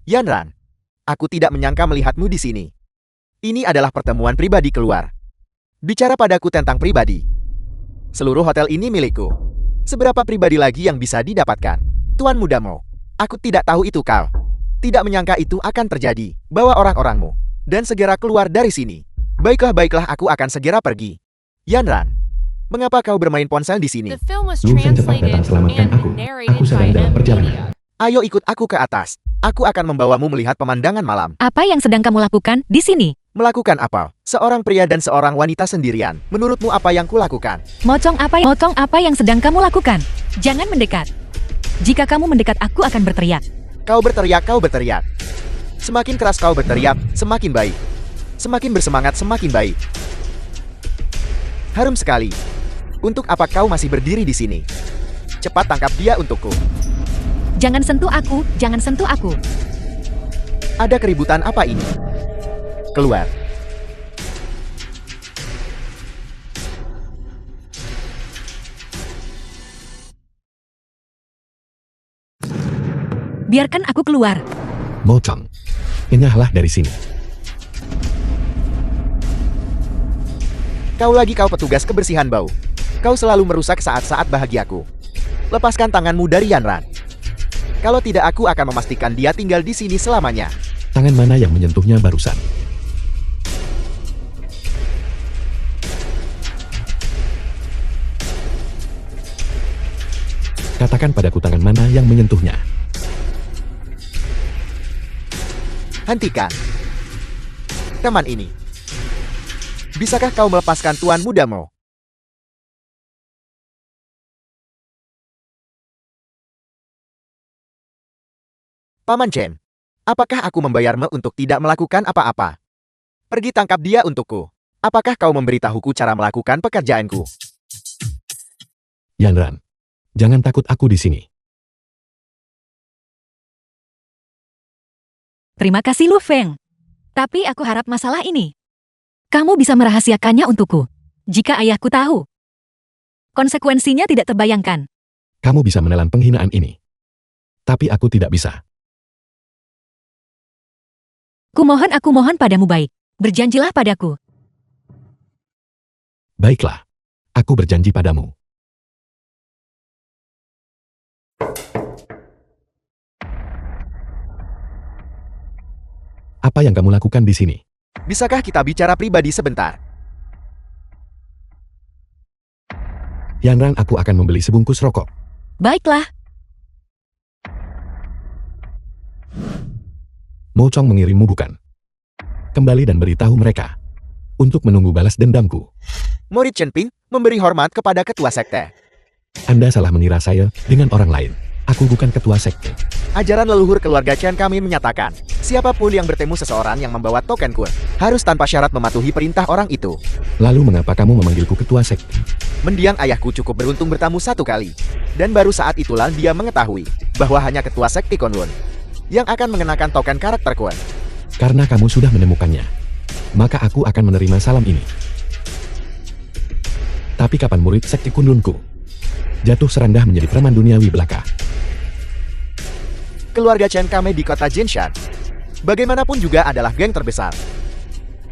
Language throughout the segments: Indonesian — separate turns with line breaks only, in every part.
Yanran, aku tidak menyangka melihatmu di sini. Ini adalah pertemuan pribadi keluar. Bicara padaku tentang pribadi. Seluruh hotel ini milikku. Seberapa pribadi lagi yang bisa didapatkan? Tuan Muda Mo, aku tidak tahu itu kau. Tidak menyangka itu akan terjadi. Bawa orang-orangmu. Dan segera keluar dari sini. Baiklah, aku akan segera pergi. Yanran, mengapa kau bermain ponsel di sini?
Lu cepat datang selamatkan aku. Aku sedang dalam perjalanan.
Ayo ikut aku ke atas. Aku akan membawamu melihat pemandangan malam.
Apa yang sedang kamu lakukan di sini?
Melakukan apa? Seorang pria dan seorang wanita sendirian. Menurutmu apa yang kulakukan?
Mocong apa yang sedang kamu lakukan? Jangan mendekat. Jika kamu mendekat, aku akan berteriak.
Kau berteriak. Semakin keras kau berteriak, semakin baik. Semakin bersemangat, semakin baik. Harum sekali. Untuk apa kau masih berdiri di sini? Cepat tangkap dia untukku.
Jangan sentuh aku.
Ada keributan apa ini? Keluar.
Biarkan aku keluar.
Mocong, enyahlah dari sini.
Kau petugas kebersihan bau. Kau selalu merusak saat-saat bahagiaku. Lepaskan tanganmu dari Yanran. Kalau tidak, aku akan memastikan dia tinggal di sini selamanya.
Tangan mana yang menyentuhnya barusan? Katakan padaku tangan mana yang menyentuhnya.
Hentikan. Teman ini. Bisakah kau melepaskan Tuan Muda Mo? Paman Chen, apakah aku membayarmu untuk tidak melakukan apa-apa? Pergi tangkap dia untukku. Apakah kau memberitahuku cara melakukan pekerjaanku?
Yanran, jangan takut, aku di sini.
Terima kasih Lu Feng. Tapi aku harap masalah ini kamu bisa merahasiakannya untukku. Jika ayahku tahu, konsekuensinya tidak terbayangkan.
Kamu bisa menelan penghinaan ini. Tapi aku tidak bisa.
Aku mohon padamu baik. Berjanjilah padaku.
Baiklah, aku berjanji padamu. Apa yang kamu lakukan di sini?
Bisakah kita bicara pribadi sebentar?
Yanran, aku akan membeli sebungkus rokok.
Baiklah.
Mocong mengirimmu bukan? Kembali dan beritahu mereka. Untuk menunggu balas dendamku.
Murid Chen Ping memberi hormat kepada ketua sekte.
Anda salah mengira saya dengan orang lain. Aku bukan ketua sekte.
Ajaran leluhur keluarga Chen kami menyatakan, siapapun yang bertemu seseorang yang membawa token kun, harus tanpa syarat mematuhi perintah orang itu.
Lalu mengapa kamu memanggilku ketua sekte?
Mendiang ayahku cukup beruntung bertamu satu kali. Dan baru saat itulah dia mengetahui bahwa hanya ketua sekte Kunlun yang akan mengenakan token karakter kun.
Karena kamu sudah menemukannya, maka aku akan menerima salam ini. Tapi kapan murid sekte Kunlunku jatuh serendah menjadi preman duniawi belaka?
Keluarga Chen kami di kota Jinshan, bagaimanapun juga adalah geng terbesar.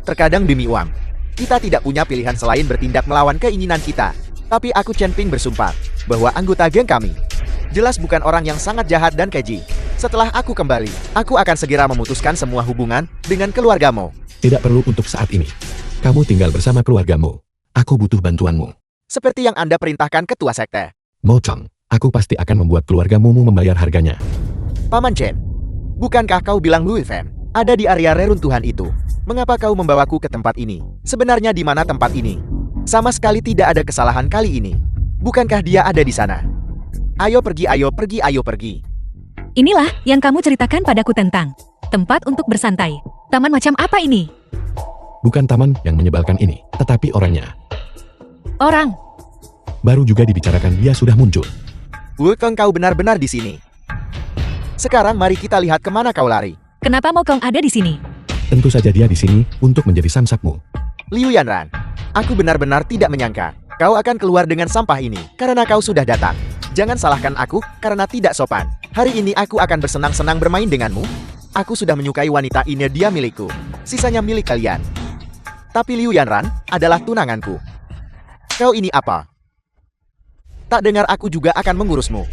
Terkadang demi uang, kita tidak punya pilihan selain bertindak melawan keinginan kita. Tapi aku Chen Ping bersumpah bahwa anggota geng kami jelas bukan orang yang sangat jahat dan keji. Setelah aku kembali, aku akan segera memutuskan semua hubungan dengan keluargamu.
Tidak perlu untuk saat ini. Kamu tinggal bersama keluargamu. Aku butuh bantuanmu.
Seperti yang Anda perintahkan ketua sekte.
Mocong, aku pasti akan membuat keluargamu membayar harganya.
Paman Chen, bukankah kau bilang Lui Fan ada di area reruntuhan itu? Mengapa kau membawaku ke tempat ini? Sebenarnya di mana tempat ini? Sama sekali tidak ada kesalahan kali ini. Bukankah dia ada di sana? Ayo pergi.
Inilah yang kamu ceritakan padaku tentang tempat untuk bersantai. Taman macam apa ini?
Bukan taman yang menyebalkan ini, tetapi orangnya.
Orang.
Baru juga dibicarakan dia sudah muncul.
Wukong, kau benar-benar di sini. Sekarang mari kita lihat kemana kau lari.
Kenapa Mokong ada di sini?
Tentu saja dia di sini untuk menjadi samsakmu.
Liu Yanran, aku benar-benar tidak menyangka kau akan keluar dengan sampah ini karena kau sudah datang. Jangan salahkan aku karena tidak sopan. Hari ini aku akan bersenang-senang bermain denganmu. Aku sudah menyukai wanita ini, dia milikku. Sisanya milik kalian. Tapi Liu Yanran adalah tunanganku. Kau ini apa? Tak dengar aku juga akan mengurusmu.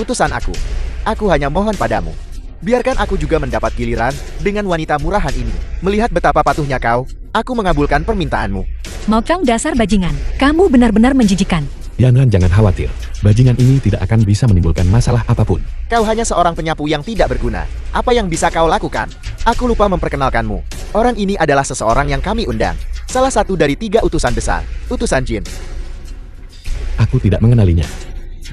Utusan aku. Aku hanya mohon padamu. Biarkan aku juga mendapat giliran dengan wanita murahan ini. Melihat betapa patuhnya kau, aku mengabulkan permintaanmu.
Mau kau dasar bajingan. Kamu benar-benar menjijikan.
Yanran jangan khawatir. Bajingan ini tidak akan bisa menimbulkan masalah apapun.
Kau hanya seorang penyapu yang tidak berguna. Apa yang bisa kau lakukan? Aku lupa memperkenalkanmu. Orang ini adalah seseorang yang kami undang. Salah satu dari 3 utusan besar. Utusan Jin.
Aku tidak mengenalinya.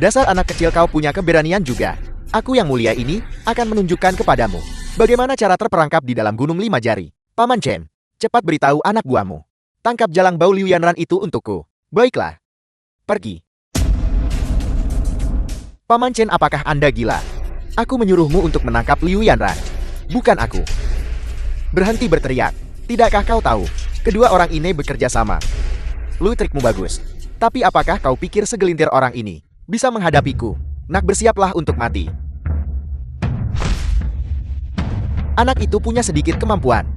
Dasar anak kecil, kau punya keberanian juga. Aku yang mulia ini akan menunjukkan kepadamu bagaimana cara terperangkap di dalam gunung 5 jari. Paman Chen, cepat beritahu anak buahmu. Tangkap jalang bau Liu Yanran itu untukku. Baiklah. Pergi. Paman Chen, apakah Anda gila? Aku menyuruhmu untuk menangkap Liu Yanran. Bukan aku. Berhenti berteriak. Tidakkah kau tahu? Kedua orang ini bekerja sama. Lu, trikmu bagus. Tapi apakah kau pikir segelintir orang ini bisa menghadapiku? Nak, bersiaplah untuk mati. Anak itu punya sedikit kemampuan.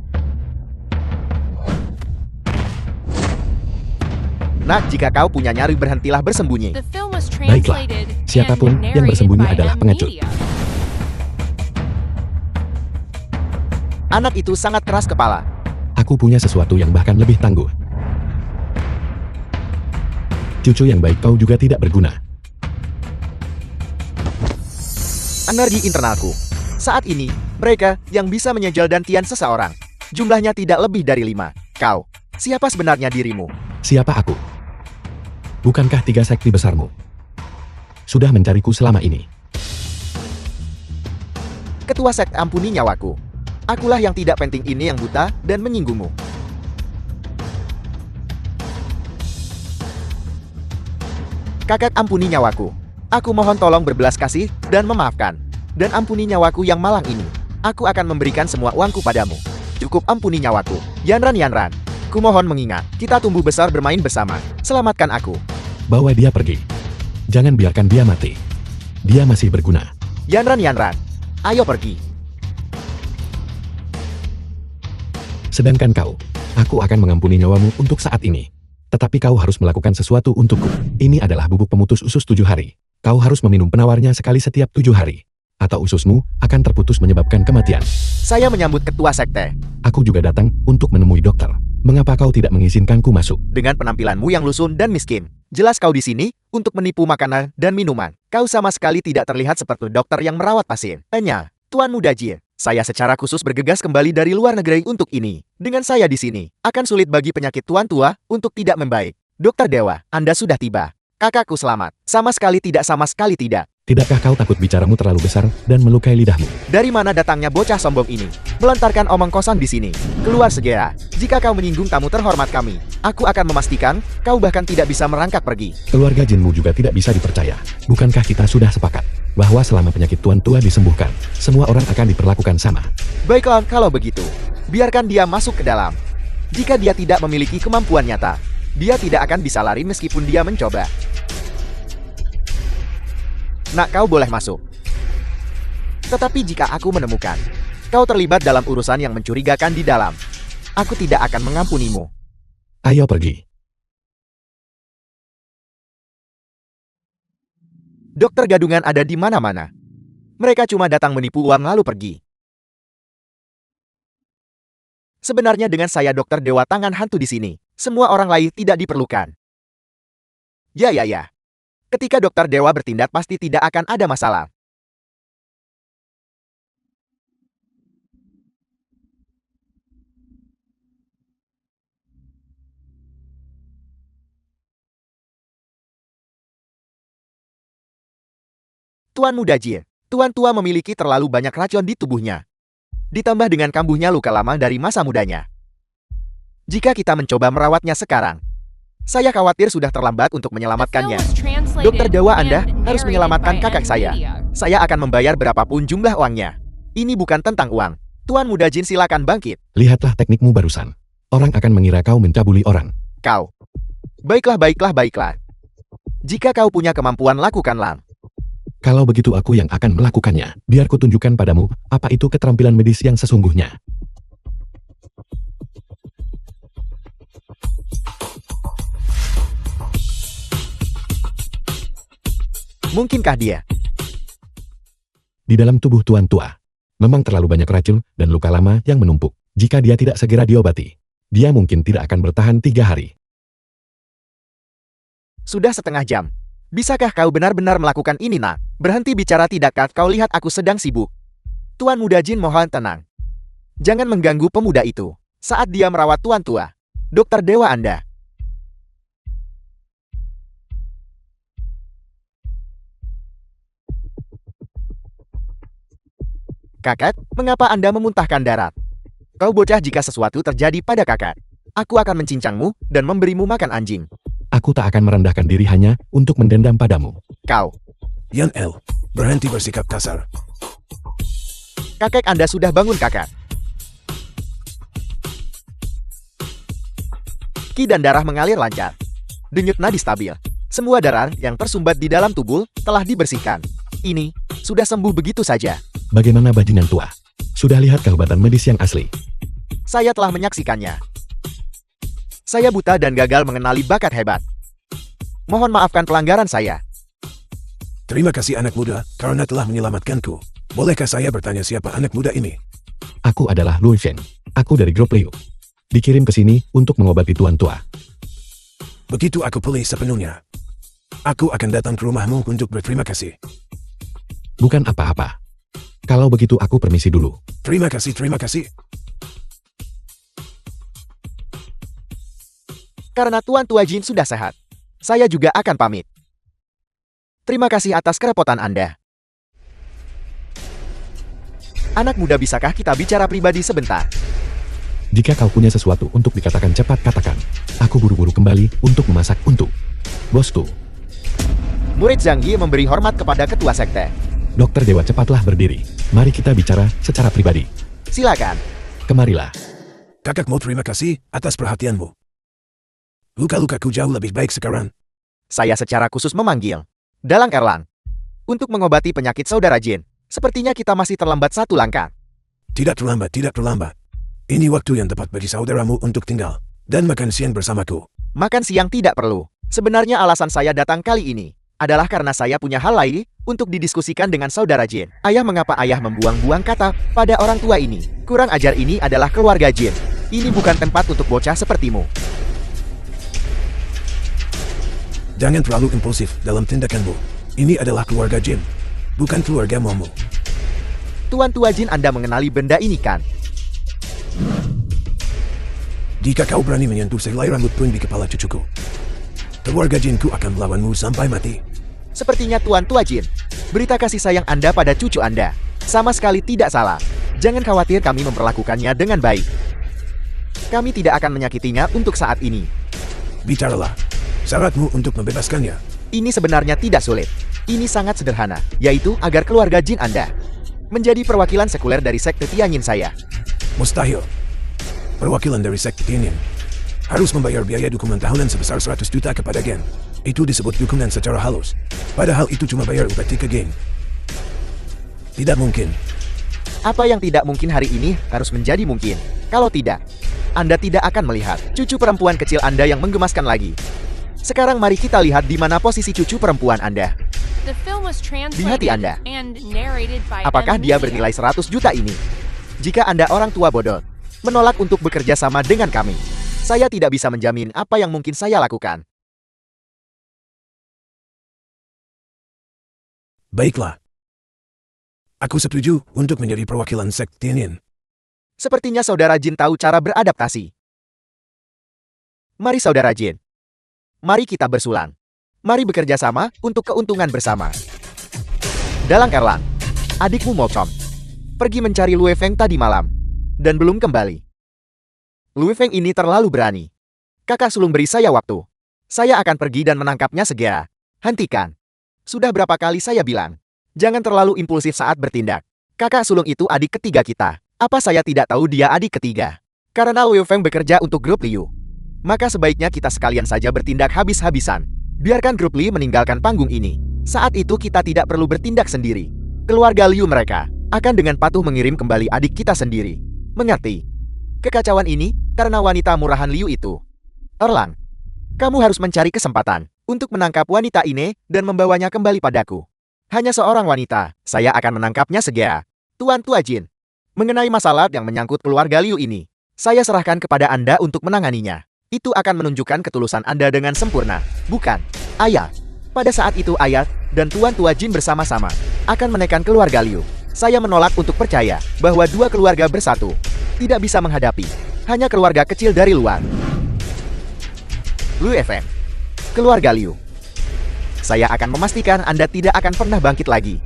Nak, jika kau punya nyari, berhentilah bersembunyi.
Baiklah, siapapun yang bersembunyi adalah pengecut.
Anak itu sangat keras kepala.
Aku punya sesuatu yang bahkan lebih tangguh. Cucu yang baik, kau juga tidak berguna.
Energi internalku. Saat ini, mereka yang bisa menyegel dantian seseorang. Jumlahnya tidak lebih dari 5. Kau, siapa sebenarnya dirimu?
Siapa aku? Bukankah 3 sekti besarmu sudah mencariku selama ini?
Ketua sekte, ampuni nyawaku. Akulah yang tidak penting ini yang buta dan menyinggungmu. Kakak, ampuni nyawaku. Aku mohon tolong berbelas kasih dan memaafkan. Dan ampuni nyawaku yang malang ini. Aku akan memberikan semua uangku padamu. Cukup, ampuni nyawaku. Yanran. Kumohon mengingat, kita tumbuh besar bermain bersama. Selamatkan aku.
Bawa dia pergi. Jangan biarkan dia mati. Dia masih berguna.
Yanran. Ayo pergi.
Sedangkan kau, aku akan mengampuni nyawamu untuk saat ini. Tetapi kau harus melakukan sesuatu untukku. Ini adalah bubuk pemutus usus 7 hari. Kau harus meminum penawarnya sekali setiap 7 hari. Atau ususmu akan terputus menyebabkan kematian.
Saya menyambut ketua sekte.
Aku juga datang untuk menemui dokter. Mengapa kau tidak mengizinkanku masuk?
Dengan penampilanmu yang lusuh dan miskin. Jelas kau di sini untuk menipu makanan dan minuman. Kau sama sekali tidak terlihat seperti dokter yang merawat pasien. Tanya, Tuan Muda Jin. Saya secara khusus bergegas kembali dari luar negeri untuk ini. Dengan saya di sini, akan sulit bagi penyakit tuan tua untuk tidak membaik. Dokter Dewa, Anda sudah tiba. Kakakku selamat. Sama sekali tidak.
Tidakkah kau takut bicaramu terlalu besar dan melukai lidahmu?
Dari mana datangnya bocah sombong ini? Melontarkan omong kosong di sini. Keluar segera. Jika kau menyinggung tamu terhormat kami, aku akan memastikan kau bahkan tidak bisa merangkak pergi.
Keluarga Jinmu juga tidak bisa dipercaya. Bukankah kita sudah sepakat bahwa selama penyakit tuan tua disembuhkan, semua orang akan diperlakukan sama?
Baiklah, kalau begitu, biarkan dia masuk ke dalam. Jika dia tidak memiliki kemampuan nyata, dia tidak akan bisa lari meskipun dia mencoba. Nak, kau boleh masuk. Tetapi jika aku menemukan kau terlibat dalam urusan yang mencurigakan di dalam, aku tidak akan mengampunimu.
Ayo pergi.
Dokter gadungan ada di mana-mana. Mereka cuma datang menipu uang lalu pergi. Sebenarnya dengan saya dokter dewa tangan hantu di sini, semua orang lain tidak diperlukan. Ya. Ketika dokter dewa bertindak pasti tidak akan ada masalah. Tuan Muda Jin, Tuan tua memiliki terlalu banyak racun di tubuhnya. Ditambah dengan kambuhnya luka lama dari masa mudanya. Jika kita mencoba merawatnya sekarang, saya khawatir sudah terlambat untuk menyelamatkannya. Dokter Dewa, Anda harus menyelamatkan kakak saya. Saya akan membayar berapapun jumlah uangnya. Ini bukan tentang uang. Tuan Muda Jin, silakan bangkit.
Lihatlah teknikmu barusan. Orang akan mengira kau mencabuli orang.
Kau. Baiklah. Jika kau punya kemampuan, lakukanlah.
Kalau begitu aku yang akan melakukannya. Biar kutunjukkan padamu, apa itu keterampilan medis yang sesungguhnya.
Mungkinkah dia?
Di dalam tubuh Tuan Tua, memang terlalu banyak racun dan luka lama yang menumpuk. Jika dia tidak segera diobati, dia mungkin tidak akan bertahan 3 hari.
Sudah setengah jam. Bisakah kau benar-benar melakukan ini, nak? Berhenti bicara, tidakkah kau lihat aku sedang sibuk? Tuan Muda Jin, mohon tenang. Jangan mengganggu pemuda itu saat dia merawat Tuan Tua. Dokter dewa Anda. Kakak, mengapa Anda memuntahkan darah? Kau bocah, jika sesuatu terjadi pada kakak, aku akan mencincangmu dan memberimu makan anjing.
Aku tak akan merendahkan diri hanya untuk mendendam padamu.
Kau,
Yan El, berhenti bersikap kasar.
kakek Anda sudah bangun, kakak. Ki dan darah mengalir lancar. Denyut nadi stabil. Semua darah yang tersumbat di dalam tubuh telah dibersihkan. Ini sudah sembuh begitu saja.
Bagaimana bajingan tua? Sudah lihat kehebatan medis yang asli.
Saya telah menyaksikannya. Saya buta dan gagal mengenali bakat hebat. Mohon maafkan pelanggaran saya.
Terima kasih anak muda, karena telah menyelamatkanku. Bolehkah saya bertanya siapa anak muda ini?
Aku adalah Lui Feng. Aku dari grup Liu. Dikirim ke sini untuk mengobati Tuan Tua.
Begitu aku pulih sepenuhnya, aku akan datang ke rumahmu untuk berterima kasih.
Bukan apa-apa. Kalau begitu aku permisi dulu.
Terima kasih, terima kasih.
Karena Tuan Tua Jin sudah sehat, saya juga akan pamit. Terima kasih atas kerepotan Anda. Anak muda, bisakah kita bicara pribadi sebentar?
Jika kau punya sesuatu untuk dikatakan, cepat katakan. Aku buru-buru kembali untuk memasak untuk bosku.
Murid Zhang Yi memberi hormat kepada ketua sekte.
Dokter Dewa, cepatlah berdiri. Mari kita bicara secara pribadi.
Silakan.
Kemarilah.
Kakakmu, terima kasih atas perhatianmu. Luka-lukaku jauh lebih baik sekarang.
Saya secara khusus memanggil Dalang Erlang untuk mengobati penyakit saudara Jin. Sepertinya kita masih terlambat 1 langkah.
Tidak terlambat, tidak terlambat. Ini waktu yang tepat bagi saudaramu untuk tinggal dan makan siang bersamaku.
Makan siang tidak perlu. Sebenarnya alasan saya datang kali ini adalah karena saya punya hal lain untuk didiskusikan dengan saudara Jin. Ayah, mengapa ayah membuang-buang kata pada orang tua ini? Kurang ajar, ini adalah keluarga Jin. Ini bukan tempat untuk bocah sepertimu.
Jangan terlalu impulsif dalam tindakanmu. Ini adalah keluarga Jin, bukan keluarga Momo.
Tuan Tua Jin, Anda mengenali benda ini kan?
Jika kau berani menyentuh sehelai rambut pun di kepala cucuku, keluarga Jinku akan melawanmu sampai mati.
Sepertinya Tuan Tua Jin, berita kasih sayang Anda pada cucu Anda sama sekali tidak salah. Jangan khawatir, kami memperlakukannya dengan baik. Kami tidak akan menyakitinya untuk saat ini.
Bicaralah. Syaratmu untuk membebaskannya.
Ini sebenarnya tidak sulit. Ini sangat sederhana, yaitu agar keluarga Jin Anda menjadi perwakilan sekuler dari sekte Tianyin saya.
Mustahil. Perwakilan dari sekte Tianyin harus membayar biaya dukungan tahunan sebesar 100 juta kepada Gen. Itu disebut dukungan secara halus. Padahal itu cuma bayar upeti ke Gen. Tidak mungkin.
Apa yang tidak mungkin hari ini harus menjadi mungkin. Kalau tidak, Anda tidak akan melihat cucu perempuan kecil Anda yang menggemaskan lagi. Sekarang mari kita lihat di mana posisi cucu perempuan Anda.
Di hati Anda.
Apakah dia bernilai 100 juta ini? Jika Anda orang tua bodoh, menolak untuk bekerja sama dengan kami, saya tidak bisa menjamin apa yang mungkin saya lakukan.
Baiklah. Aku setuju untuk menjadi perwakilan sekte Tianyin.
Sepertinya saudara Jin tahu cara beradaptasi. Mari saudara Jin. Mari kita bersulang. Mari bekerja sama untuk keuntungan bersama. Dalang Erlang, adikmu Mochom pergi mencari Lui Feng tadi malam dan belum kembali. Lui Feng ini terlalu berani. Kakak sulung, beri saya waktu. Saya akan pergi dan menangkapnya segera. Hentikan. Sudah berapa kali saya bilang, jangan terlalu impulsif saat bertindak. Kakak sulung itu adik ketiga kita. Apa saya tidak tahu dia adik ketiga? Karena Lui Feng bekerja untuk grup Liu, maka sebaiknya kita sekalian saja bertindak habis-habisan. Biarkan grup Li meninggalkan panggung ini. Saat itu kita tidak perlu bertindak sendiri. Keluarga Liu mereka akan dengan patuh mengirim kembali adik kita sendiri. Mengerti? Kekacauan ini karena wanita murahan Liu itu. Erlang, kamu harus mencari kesempatan untuk menangkap wanita ini dan membawanya kembali padaku. Hanya seorang wanita, saya akan menangkapnya segera. Tuan Tua Jin, mengenai masalah yang menyangkut keluarga Liu ini, saya serahkan kepada Anda untuk menanganinya. Itu akan menunjukkan ketulusan Anda dengan sempurna, bukan? Ayah, pada saat itu Ayah dan Tuan Tua Jin bersama-sama akan menekan keluarga Liu. Saya menolak untuk percaya bahwa dua keluarga bersatu tidak bisa menghadapi hanya keluarga kecil dari luar. Liu FM, keluarga Liu. Saya akan memastikan Anda tidak akan pernah bangkit lagi.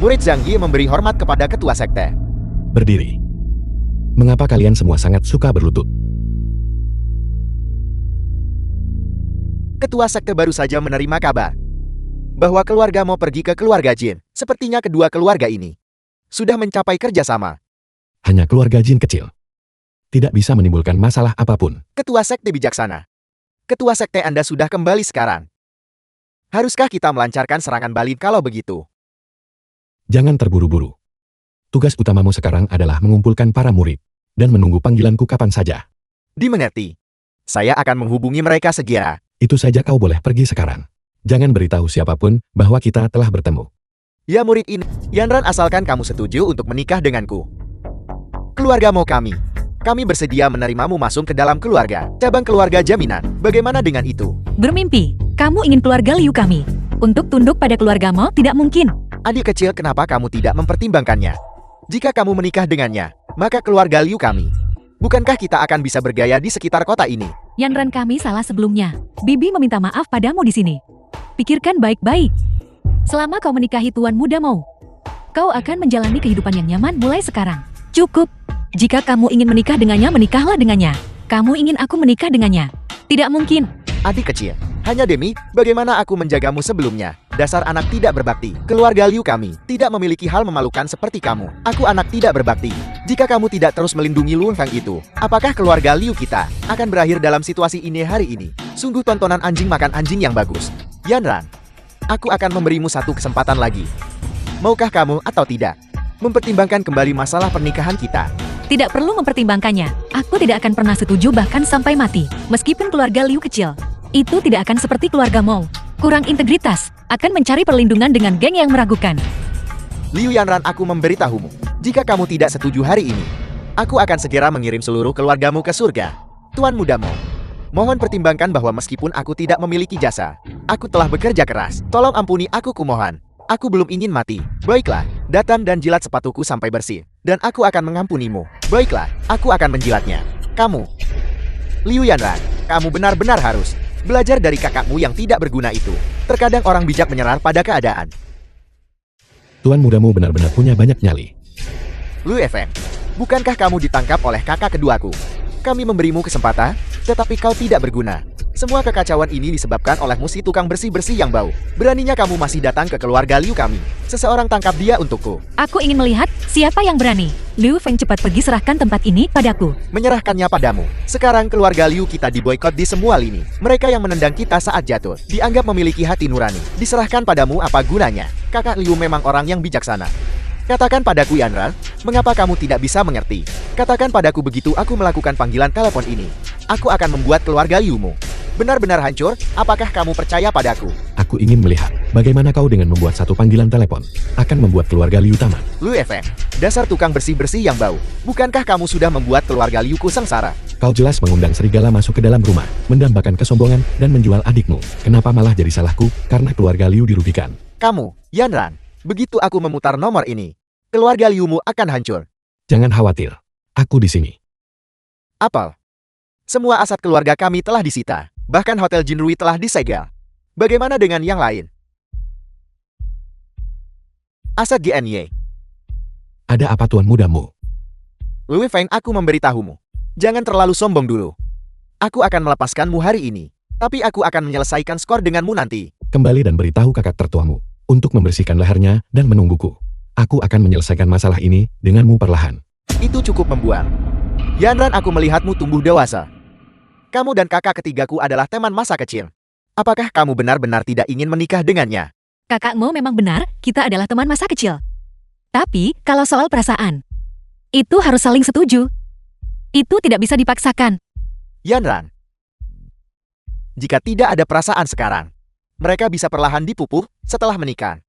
Murid Zhang Yi memberi hormat kepada ketua sekte.
Berdiri. Mengapa kalian semua sangat suka berlutut?
Ketua sekte baru saja menerima kabar bahwa keluarga mau pergi ke keluarga Jin. Sepertinya kedua keluarga ini sudah mencapai kerjasama.
Hanya keluarga Jin kecil. Tidak bisa menimbulkan masalah apapun.
Ketua sekte bijaksana. Ketua sekte Anda sudah kembali sekarang. Haruskah kita melancarkan serangan balik kalau begitu?
Jangan terburu-buru. Tugas utamamu sekarang adalah mengumpulkan para murid dan menunggu panggilanku kapan saja.
Dimengerti. Saya akan menghubungi mereka segera.
Itu saja kau boleh pergi sekarang. Jangan beritahu siapapun bahwa kita telah bertemu.
Ya murid ini, Yanran asalkan kamu setuju untuk menikah denganku. Keluarga mau kami. Kami bersedia menerimamu masuk ke dalam keluarga. Cabang keluarga jaminan. Bagaimana dengan itu?
Bermimpi, kamu ingin keluarga Liu kami. Untuk tunduk pada keluargamu tidak mungkin.
Adik kecil, kenapa kamu tidak mempertimbangkannya? Jika kamu menikah dengannya, maka keluarga Liu kami. Bukankah kita akan bisa bergaya di sekitar kota ini?
Yanran kami salah sebelumnya. Bibi meminta maaf padamu di sini. Pikirkan baik-baik. Selama kau menikahi tuan muda mau, kau akan menjalani kehidupan yang nyaman mulai sekarang. Cukup. Jika kamu ingin menikah dengannya, menikahlah dengannya. Kamu ingin aku menikah dengannya? Tidak mungkin.
Adik kecil, hanya demi bagaimana aku menjagamu sebelumnya. Dasar anak tidak berbakti. Keluarga Liu kami tidak memiliki hal memalukan seperti kamu. Aku anak tidak berbakti. Jika kamu tidak terus melindungi Luang Feng itu, apakah keluarga Liu kita akan berakhir dalam situasi ini hari ini? Sungguh tontonan anjing makan anjing yang bagus. Yanran, aku akan memberimu satu kesempatan lagi. Maukah kamu atau tidak mempertimbangkan kembali masalah pernikahan kita?
Tidak perlu mempertimbangkannya. Aku tidak akan pernah setuju bahkan sampai mati. Meskipun keluarga Liu kecil, itu tidak akan seperti keluarga Mou. Kurang integritas, akan mencari perlindungan dengan geng yang meragukan.
Liu Yanran, aku memberitahumu. Jika kamu tidak setuju hari ini, aku akan segera mengirim seluruh keluargamu ke surga. Tuan muda Mou, mohon pertimbangkan bahwa meskipun aku tidak memiliki jasa, aku telah bekerja keras. Tolong ampuni aku kumohon. Aku belum ingin mati. Baiklah, datang dan jilat sepatuku sampai bersih. Dan aku akan mengampunimu. Baiklah, aku akan menjilatnya. Kamu, Liu Yanran, kamu benar-benar harus belajar dari kakakmu yang tidak berguna itu. Terkadang orang bijak menyerah pada keadaan.
Tuan mudamu benar-benar punya banyak nyali.
Liu FM, bukankah kamu ditangkap oleh kakak keduaku? Kami memberimu kesempatan, tetapi kau tidak berguna. Semua kekacauan ini disebabkan olehmu si tukang bersih-bersih yang bau. Beraninya kamu masih datang ke keluarga Liu kami. Seseorang tangkap dia untukku.
Aku ingin melihat siapa yang berani. Liu Feng, cepat pergi serahkan tempat ini padaku.
Menyerahkannya padamu. Sekarang keluarga Liu kita diboikot di semua lini. Mereka yang menendang kita saat jatuh dianggap memiliki hati nurani. Diserahkan padamu apa gunanya? Kakak Liu memang orang yang bijaksana. Katakan padaku Yanran, mengapa kamu tidak bisa mengerti? Katakan padaku begitu aku melakukan panggilan telepon ini. Aku akan membuat keluarga Liumu benar-benar hancur. Apakah kamu percaya padaku?
Aku ingin melihat bagaimana kau dengan membuat satu panggilan telepon akan membuat keluarga Liu taman.
Liu FM, dasar tukang bersih-bersih yang bau. Bukankah kamu sudah membuat keluarga Liuku sengsara?
Kau jelas mengundang serigala masuk ke dalam rumah, mendambakan kesombongan dan menjual adikmu. Kenapa malah jadi salahku karena keluarga Liu dirugikan?
Kamu, Yanran, begitu aku memutar nomor ini, keluarga Liumu akan hancur.
Jangan khawatir, aku di sini.
Apel, semua aset keluarga kami telah disita. Bahkan Hotel Jinrui telah disegel. Bagaimana dengan yang lain? Aset GNY.
Ada apa tuan mudamu?
Liu Feng, aku memberitahumu. Jangan terlalu sombong dulu. Aku akan melepaskanmu hari ini. Tapi aku akan menyelesaikan skor denganmu nanti.
Kembali dan beritahu kakak tertuamu untuk membersihkan lehernya dan menungguku. Aku akan menyelesaikan masalah ini denganmu perlahan.
Itu cukup membuang. Yanran, aku melihatmu tumbuh dewasa. Kamu dan kakak ketigaku adalah teman masa kecil. Apakah kamu benar-benar tidak ingin menikah dengannya?
Kakakmu memang benar, kita adalah teman masa kecil. Tapi, kalau soal perasaan, itu harus saling setuju. Itu tidak bisa dipaksakan.
Yanran, jika tidak ada perasaan sekarang, mereka bisa perlahan dipupuh setelah menikah.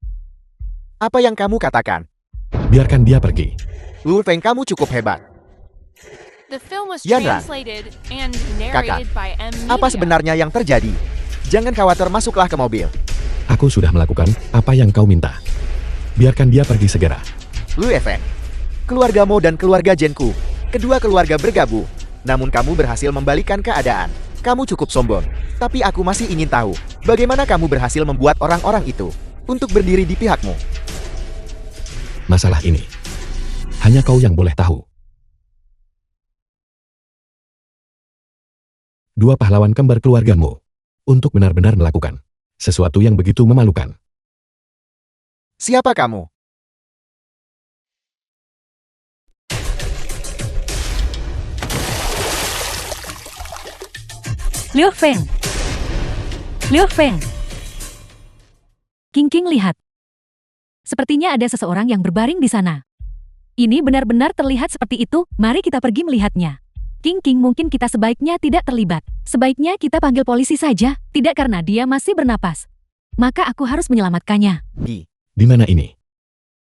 Apa yang kamu katakan?
Biarkan dia pergi.
Lu Feng, kamu cukup hebat.
The film was
Yanran.
translated and
Kakak,
narrated by M.
apa
Media.
sebenarnya yang terjadi? Jangan khawatir, masuklah ke mobil.
Aku sudah melakukan apa yang kau minta. Biarkan dia pergi segera.
Lu Feng, keluarga Mo dan keluarga Jenku, kedua keluarga bergabung. Namun kamu berhasil membalikkan keadaan. Kamu cukup sombong. Tapi aku masih ingin tahu, bagaimana kamu berhasil membuat orang-orang itu untuk berdiri di pihakmu.
Masalah ini, hanya kau yang boleh tahu. Dua pahlawan kembar keluargamu untuk benar-benar melakukan sesuatu yang begitu memalukan.
Siapa kamu?
Liu Feng. Liu Feng. King lihat. Sepertinya ada seseorang yang berbaring di sana. Ini benar-benar terlihat seperti itu, mari kita pergi melihatnya. King, mungkin kita sebaiknya tidak terlibat. Sebaiknya kita panggil polisi saja, tidak karena dia masih bernapas. Maka aku harus menyelamatkannya.
Di mana ini?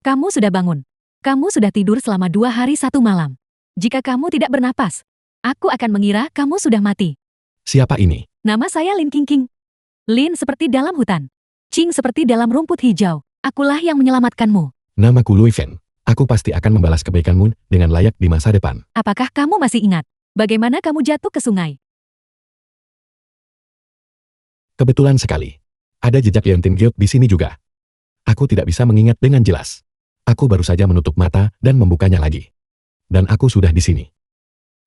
Kamu sudah bangun. Kamu sudah tidur selama 2 hari 1 malam. Jika kamu tidak bernapas, aku akan mengira kamu sudah mati.
Siapa ini?
Nama saya Lin King. Lin seperti dalam hutan. Qing seperti dalam rumput hijau. Akulah yang menyelamatkanmu.
Namaku Lui Fen. Aku pasti akan membalas kebaikanmu dengan layak di masa depan.
Apakah kamu masih ingat bagaimana kamu jatuh ke sungai?
Kebetulan sekali. Ada jejak Leontin Giok di sini juga. Aku tidak bisa mengingat dengan jelas. Aku baru saja menutup mata dan membukanya lagi. Dan aku sudah di sini.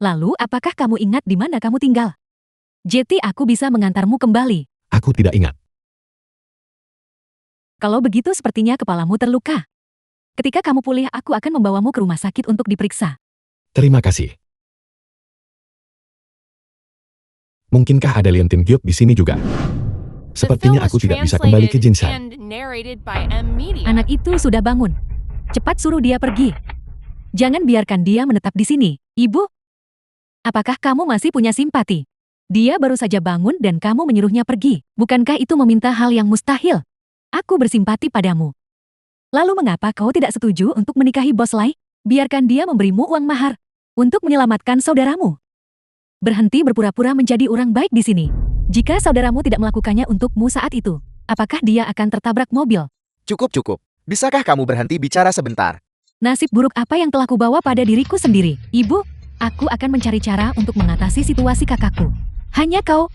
Lalu apakah kamu ingat di mana kamu tinggal? Jeti, aku bisa mengantarmu kembali.
Aku tidak ingat.
Kalau begitu sepertinya kepalamu terluka. Ketika kamu pulih, aku akan membawamu ke rumah sakit untuk diperiksa.
Terima kasih. Mungkinkah ada Leontin Giok di sini juga?
The
Sepertinya
film
aku
was
tidak bisa kembali ke
translated
Jinshan.
and narrated by M. Media.
Anak itu sudah bangun. Cepat suruh dia pergi. Jangan biarkan dia menetap di sini. Ibu, apakah kamu masih punya simpati? Dia baru saja bangun dan kamu menyuruhnya pergi. Bukankah itu meminta hal yang mustahil? Aku bersimpati padamu. Lalu mengapa kau tidak setuju untuk menikahi Bos Lai? Biarkan dia memberimu uang mahar untuk menyelamatkan saudaramu. Berhenti berpura-pura menjadi orang baik di sini. Jika saudaramu tidak melakukannya untukmu saat itu, apakah dia akan tertabrak mobil?
Cukup. Bisakah kamu berhenti bicara sebentar?
Nasib buruk apa yang telah kubawa pada diriku sendiri? Ibu, aku akan mencari cara untuk mengatasi situasi kakakku. Hanya kau.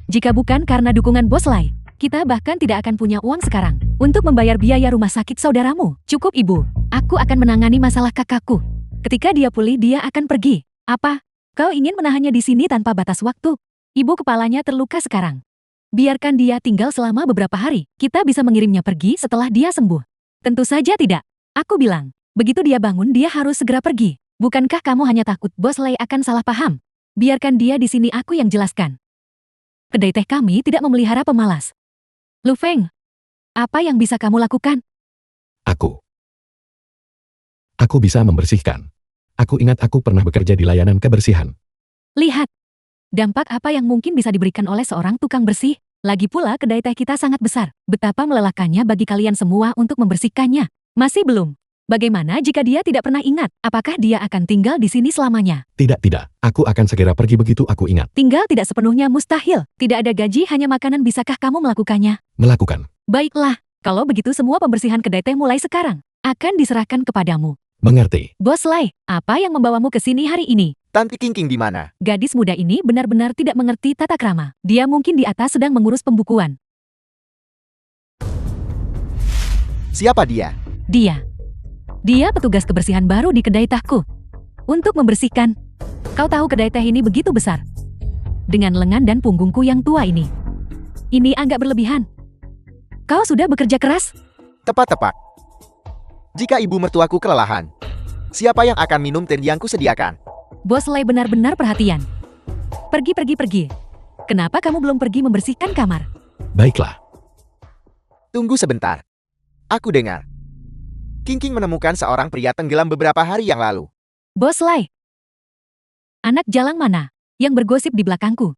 Jika bukan karena dukungan Bos Lai, kita bahkan tidak akan punya uang sekarang untuk membayar biaya rumah sakit saudaramu. Cukup, Ibu. Aku akan menangani masalah kakakku. Ketika dia pulih, dia akan pergi. Apa? Kau ingin menahannya di sini tanpa batas waktu? Ibu, kepalanya terluka sekarang. Biarkan dia tinggal selama beberapa hari. Kita bisa mengirimnya pergi setelah dia sembuh. Tentu saja tidak. Aku bilang, begitu dia bangun, dia harus segera pergi. Bukankah kamu hanya takut Bos Lai akan salah paham? Biarkan dia di sini, aku yang jelaskan. Kedai teh kami tidak memelihara pemalas. Lu Feng, apa yang bisa kamu lakukan?
Aku bisa membersihkan. Aku ingat aku pernah bekerja di layanan kebersihan.
Lihat, dampak apa yang mungkin bisa diberikan oleh seorang tukang bersih. Lagi pula kedai teh kita sangat besar. Betapa melelahkannya bagi kalian semua untuk membersihkannya. Masih belum. Bagaimana jika dia tidak pernah ingat? Apakah dia akan tinggal di sini selamanya?
Tidak. Aku akan segera pergi begitu aku ingat.
Tinggal tidak sepenuhnya mustahil. Tidak ada gaji, hanya makanan. Bisakah kamu melakukannya?
Melakukan.
Baiklah, kalau begitu semua pembersihan kedai teh mulai sekarang akan diserahkan kepadamu.
Mengerti.
Bos Lai, apa yang membawamu ke sini hari ini?
Tanti King di mana?
Gadis muda ini benar-benar tidak mengerti tata krama. Dia mungkin di atas sedang mengurus pembukuan.
Siapa dia?
Dia petugas kebersihan baru di kedai tehku. Untuk membersihkan. Kau tahu kedai teh ini begitu besar. Dengan lengan dan punggungku yang tua ini. Ini agak berlebihan. Kau sudah bekerja keras?
Tepat. Jika ibu mertuaku kelelahan, siapa yang akan minum teh yang kusediakan?
Bos Lai benar-benar perhatian. Pergi. Kenapa kamu belum pergi membersihkan kamar?
Baiklah.
Tunggu sebentar. Aku dengar. King menemukan seorang pria tenggelam beberapa hari yang lalu.
Bos Lai. Anak jalang mana yang bergosip di belakangku?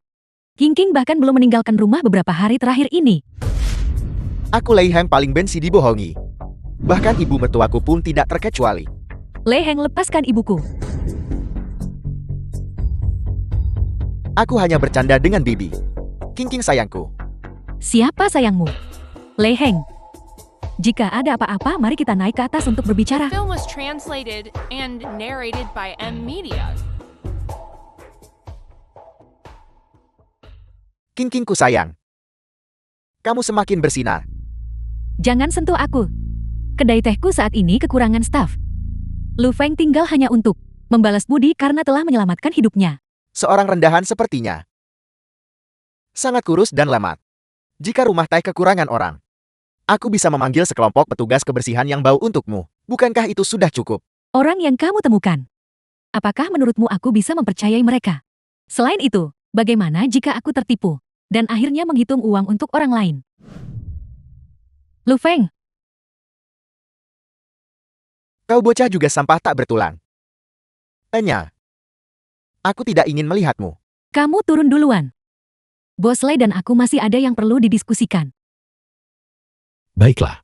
King bahkan belum meninggalkan rumah beberapa hari terakhir ini.
Aku Lei Heng paling benci dibohongi. Bahkan ibu mertuaku pun tidak terkecuali.
Lei Heng, lepaskan ibuku.
Aku hanya bercanda dengan Bibi. King sayangku.
Siapa sayangmu? Lei Heng. Jika ada apa-apa, mari kita naik ke atas untuk berbicara.
Film was translated and narrated by M Media.
Kingku sayang. Kamu semakin bersinar.
Jangan sentuh aku. Kedai tehku saat ini kekurangan staf. Lu Feng tinggal hanya untuk membalas budi karena telah menyelamatkan hidupnya.
Seorang rendahan sepertinya. Sangat kurus dan lemah. Jika rumah teh kekurangan orang, aku bisa memanggil sekelompok petugas kebersihan yang bau untukmu. Bukankah itu sudah cukup?
Orang yang kamu temukan. Apakah menurutmu aku bisa mempercayai mereka? Selain itu, bagaimana jika aku tertipu dan akhirnya menghitung uang untuk orang lain? Lu Feng,
Kau bocah juga sampah tak bertulang. Tanya. Aku tidak ingin melihatmu.
kamu turun duluan. Bos Lei dan aku masih ada yang perlu didiskusikan.
Baiklah.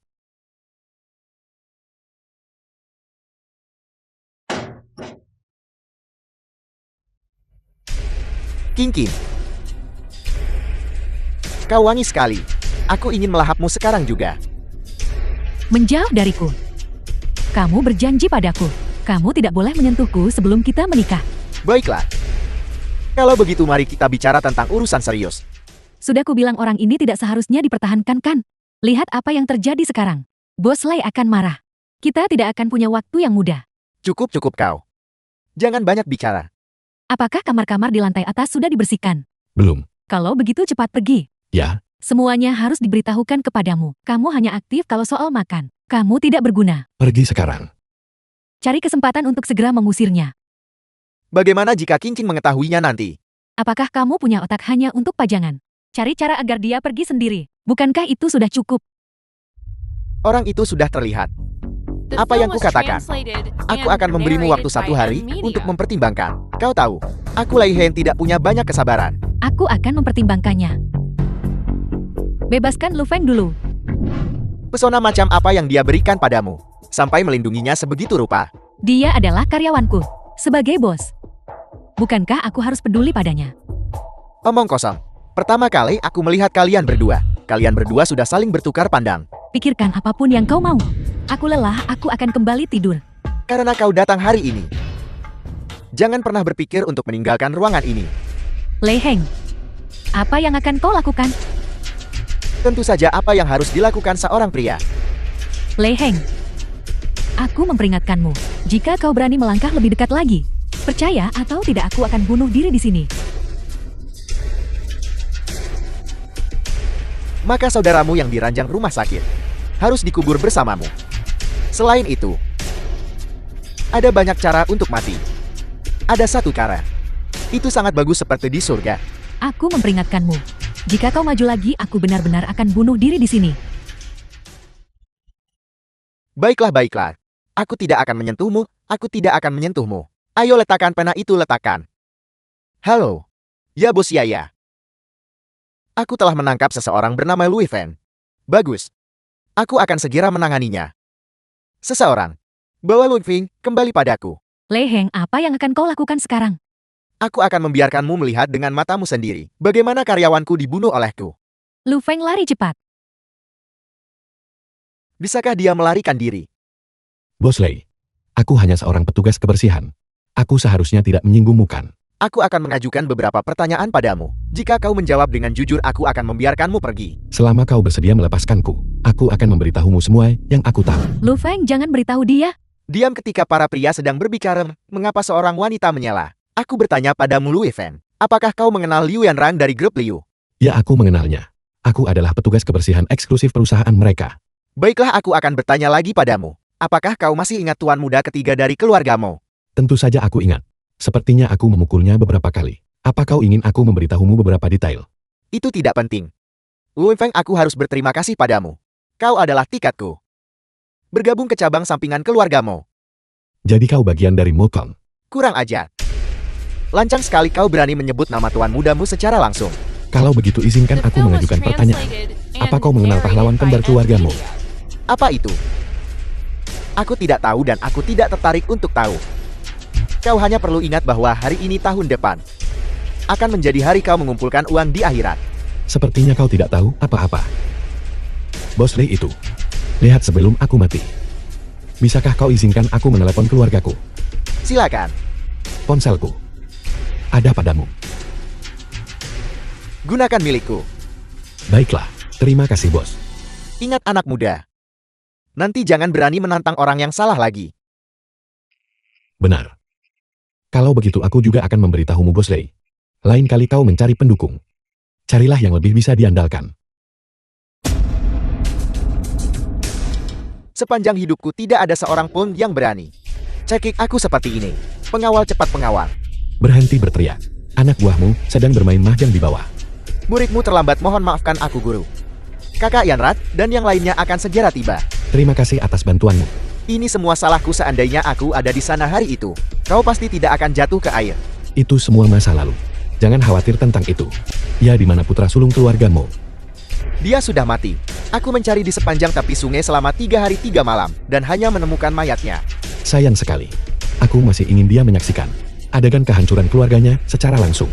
King. Kau wangi sekali. Aku ingin melahapmu sekarang juga.
Menjauh dariku. Kamu berjanji padaku. Kamu tidak boleh menyentuhku sebelum kita menikah.
Baiklah. Kalau begitu mari kita bicara tentang urusan serius.
Sudah kubilang orang ini tidak seharusnya dipertahankan kan? Lihat apa yang terjadi sekarang. Bos Lei akan marah. Kita tidak akan punya waktu yang mudah.
Cukup kau. Jangan banyak bicara.
Apakah kamar-kamar di lantai atas sudah dibersihkan?
Belum.
Kalau begitu cepat pergi.
Ya,
Semuanya harus diberitahukan kepadamu. Kamu hanya aktif kalau soal makan. Kamu tidak berguna.
pergi sekarang.
Cari kesempatan untuk segera mengusirnya.
Bagaimana jika King mengetahuinya nanti?
Apakah kamu punya otak hanya untuk pajangan? Cari cara agar dia pergi sendiri. Bukankah itu sudah cukup?
Orang itu sudah terlihat.
The
Apa yang
film was
kukatakan?
translated
Aku
and
akan memberimu waktu
narrated
1
by
hari
M Media.
untuk mempertimbangkan. Kau tahu, aku Lei Heng tidak punya banyak kesabaran.
Aku akan mempertimbangkannya. Bebaskan Lu Feng dulu.
Pesona macam apa yang dia berikan padamu, sampai melindunginya sebegitu rupa.
Dia adalah karyawanku. Sebagai bos. Bukankah aku harus peduli padanya?
Omong kosong. Pertama kali aku melihat kalian berdua. Kalian berdua sudah saling bertukar pandang.
Pikirkan apapun yang kau mau. Aku lelah, aku akan kembali tidur.
Karena kau datang hari ini. Jangan pernah berpikir untuk meninggalkan ruangan ini.
Lei Heng, apa yang akan kau lakukan?
Tentu saja apa yang harus dilakukan seorang pria.
Lei Heng, aku memperingatkanmu. Jika kau berani melangkah lebih dekat lagi, percaya atau tidak aku akan bunuh diri di sini.
Maka saudaramu yang diranjang rumah sakit harus dikubur bersamamu. Selain itu, ada banyak cara untuk mati. Ada satu cara. Itu sangat bagus seperti di surga.
Aku memperingatkanmu. Jika kau maju lagi, aku benar-benar akan bunuh diri di sini.
Baiklah. Aku tidak akan menyentuhmu. Aku tidak akan menyentuhmu. Ayo letakkan pena itu, letakkan. Halo. Ya bos Yaya. Aku telah menangkap seseorang bernama Louis Fan. Bagus. Aku akan segera menanganinya. Seseorang. Bawa Louis Fan kembali padaku.
Lei Heng, apa yang akan kau lakukan sekarang?
Aku akan membiarkanmu melihat dengan matamu sendiri bagaimana karyawanku dibunuh olehku.
Lu Feng lari cepat.
Bisakah dia melarikan diri?
Bos Lei, aku hanya seorang petugas kebersihan. Aku seharusnya tidak menyinggungmu kan?
Aku akan mengajukan beberapa pertanyaan padamu. Jika kau menjawab dengan jujur, aku akan membiarkanmu pergi.
Selama kau bersedia melepaskanku, aku akan memberitahumu semua yang aku tahu.
Lu Feng, jangan beritahu dia.
Diam ketika para pria sedang berbicara. Mengapa seorang wanita menyela? Aku bertanya padamu Louis Fan. Apakah kau mengenal Liu Yanrang dari grup Liu?
Ya, aku mengenalnya. Aku adalah petugas kebersihan eksklusif perusahaan mereka.
Baiklah, aku akan bertanya lagi padamu. Apakah kau masih ingat tuan muda ketiga dari keluargamu?
Tentu saja aku ingat. Sepertinya aku memukulnya beberapa kali. Apa kau ingin aku memberitahumu beberapa detail?
Itu tidak penting. Louis Feng, aku harus berterima kasih padamu. Kau adalah tiketku. bergabung ke cabang sampingan keluarga Mo.
Jadi kau bagian dari Mokong.
Kurang ajar. Lancang sekali kau berani menyebut nama tuan mudamu secara langsung.
Kalau begitu izinkan
The
aku
film was
mengajukan pertanyaan.
translated
Apa
and
kau mengenal
narrated
pahlawan
by
kembar keluargamu?
Media.
Apa itu? Aku tidak tahu dan aku tidak tertarik untuk tahu. Kau hanya perlu ingat bahwa hari ini tahun depan akan menjadi hari kau mengumpulkan uang di akhirat.
Sepertinya kau tidak tahu apa-apa. Bos Lee itu. Lihat sebelum aku mati. Bisakah kau izinkan aku menelepon keluargaku?
Silakan.
Ponselku. Ada padamu.
Gunakan milikku.
Baiklah. Terima kasih bos.
Ingat anak muda. Nanti jangan berani menantang orang yang salah lagi.
Benar. Kalau begitu aku juga akan memberitahumu Bos Lee. Lain kali kau mencari pendukung. Carilah yang lebih bisa diandalkan.
Sepanjang hidupku tidak ada seorang pun yang berani cekik aku seperti ini. Pengawal cepat pengawal.
Berhenti berteriak. Anak buahmu sedang bermain mahjong di bawah.
Muridmu terlambat, mohon maafkan aku guru. Kakak Yanrat dan yang lainnya akan segera tiba.
Terima kasih atas bantuanmu.
Ini semua salahku, seandainya aku ada di sana hari itu. Kau pasti tidak akan jatuh ke air.
Itu semua masa lalu. Jangan khawatir tentang itu. Ya, di mana putra sulung keluargamu?
Dia sudah mati. Aku mencari di sepanjang tepi sungai selama 3 hari 3 malam dan hanya menemukan mayatnya.
Sayang sekali. Aku masih ingin dia menyaksikan adegan kehancuran keluarganya secara langsung.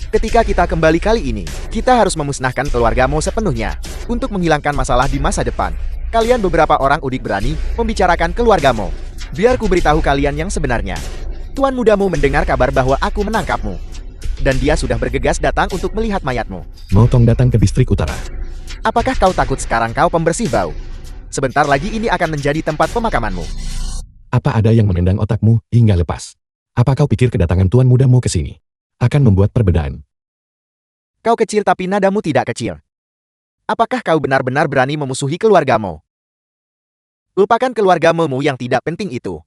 Ketika kita kembali kali ini, kita harus memusnahkan keluargamu sepenuhnya untuk menghilangkan masalah di masa depan. Kalian beberapa orang udik berani membicarakan keluargamu. Biar ku beritahu kalian yang sebenarnya. Tuan mudamu mendengar kabar bahwa aku menangkapmu. Dan dia sudah bergegas datang untuk melihat mayatmu.
Motong datang ke distrik utara.
Apakah kau takut sekarang kau pembersih bau? Sebentar lagi ini akan menjadi tempat pemakamanmu.
Apa ada yang menendang otakmu hingga lepas? Apa kau pikir kedatangan tuan mudamu ke sini akan membuat perbedaan?
Kau kecil tapi nadamu tidak kecil. Apakah kau benar-benar berani memusuhi keluargamu? Lupakan keluargamu yang tidak penting itu.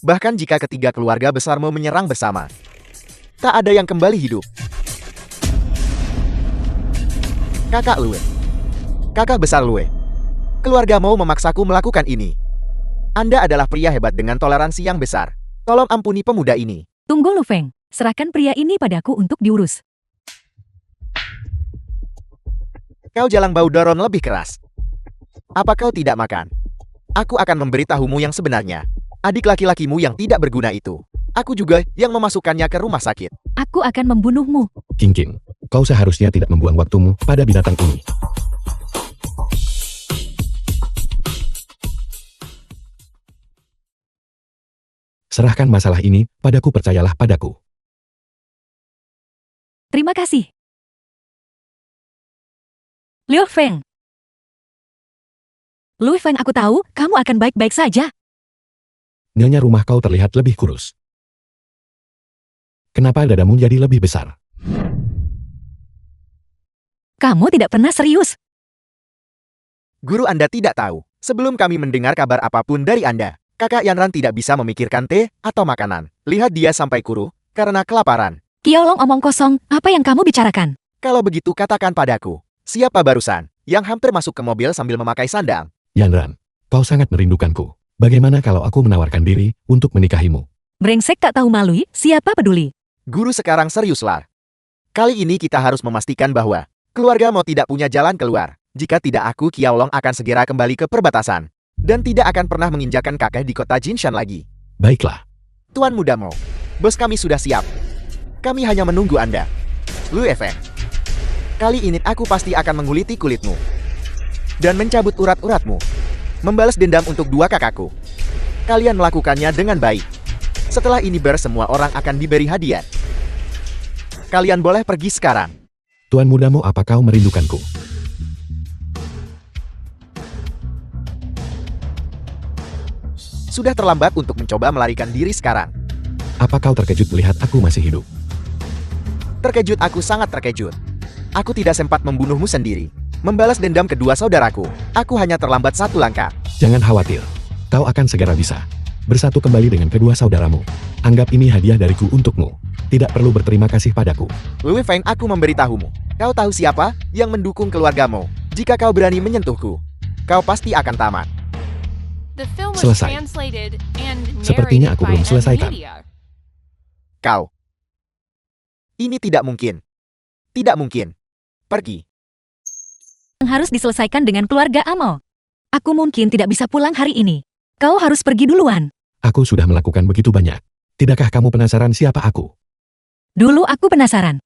Bahkan jika ketiga keluarga besarmu menyerang bersama, tak ada yang kembali hidup. Kakak Lue. Kakak besar Lue. Keluargamu memaksaku melakukan ini. Anda adalah pria hebat dengan toleransi yang besar. Tolong ampuni pemuda ini.
Tunggu Lu Feng, serahkan pria ini padaku untuk diurus.
Kau jalang bau doron lebih keras. Apa kau tidak makan? Aku akan memberitahumu yang sebenarnya. Adik laki-lakimu yang tidak berguna itu. Aku juga yang memasukkannya ke rumah sakit.
Aku akan membunuhmu.
King King, kau seharusnya tidak membuang waktumu pada binatang ini. Serahkan masalah ini padaku, percayalah padaku.
Terima kasih. Liu Feng. Lu Feng, aku tahu kamu akan baik-baik saja.
Nyonya, rumah kau terlihat lebih kurus. Kenapa dadamu jadi lebih besar?
Kamu tidak pernah serius.
Guru Anda tidak tahu. Sebelum kami mendengar kabar apapun dari Anda, Kakak Yanran tidak bisa memikirkan teh atau makanan. Lihat dia sampai kuru karena kelaparan.
Kiaolong omong kosong, apa yang kamu bicarakan?
Kalau begitu katakan padaku, siapa barusan yang hampir masuk ke mobil sambil memakai sandal?
Yanran, kau sangat merindukanku. Bagaimana kalau aku menawarkan diri untuk menikahimu?
Brengsek tak tahu malu, siapa peduli?
Guru sekarang seriuslah. Kali ini kita harus memastikan bahwa keluarga mau tidak punya jalan keluar. Jika tidak, aku Kiaolong akan segera kembali ke perbatasan. Dan tidak akan pernah menginjakan kaki di kota Jinshan lagi.
Baiklah.
Tuan muda Mo, bos kami sudah siap. Kami hanya menunggu Anda. Lu Feng. Kali ini aku pasti akan menguliti kulitmu. Dan mencabut urat-uratmu. Membalas dendam untuk 2 kakakku. Kalian melakukannya dengan baik. Setelah ini semua orang akan diberi hadiah. Kalian boleh pergi sekarang.
Tuan mudamu, apa kau merindukanku?
Sudah terlambat untuk mencoba melarikan diri sekarang.
Apa kau terkejut melihat aku masih hidup?
Terkejut, aku sangat terkejut. Aku tidak sempat membunuhmu sendiri. Membalas dendam kedua saudaraku. Aku hanya terlambat 1 langkah.
Jangan khawatir. Kau akan segera bisa bersatu kembali dengan kedua saudaramu. Anggap ini hadiah dariku untukmu. Tidak perlu berterima kasih padaku.
Lu Feng, aku memberitahumu. Kau tahu siapa yang mendukung keluargamu? Jika kau berani menyentuhku, kau pasti akan tamat.
The film was
Selesai.
translated and
Sepertinya
narrated
aku
by
belum
M
selesaikan.
Media.
Kau. Ini tidak mungkin. Tidak mungkin. Pergi.
Yang harus diselesaikan dengan keluarga Amo. Aku mungkin tidak bisa pulang hari ini. Kau harus pergi duluan.
Aku sudah melakukan begitu banyak. Tidakkah kamu penasaran siapa aku?
Dulu aku penasaran.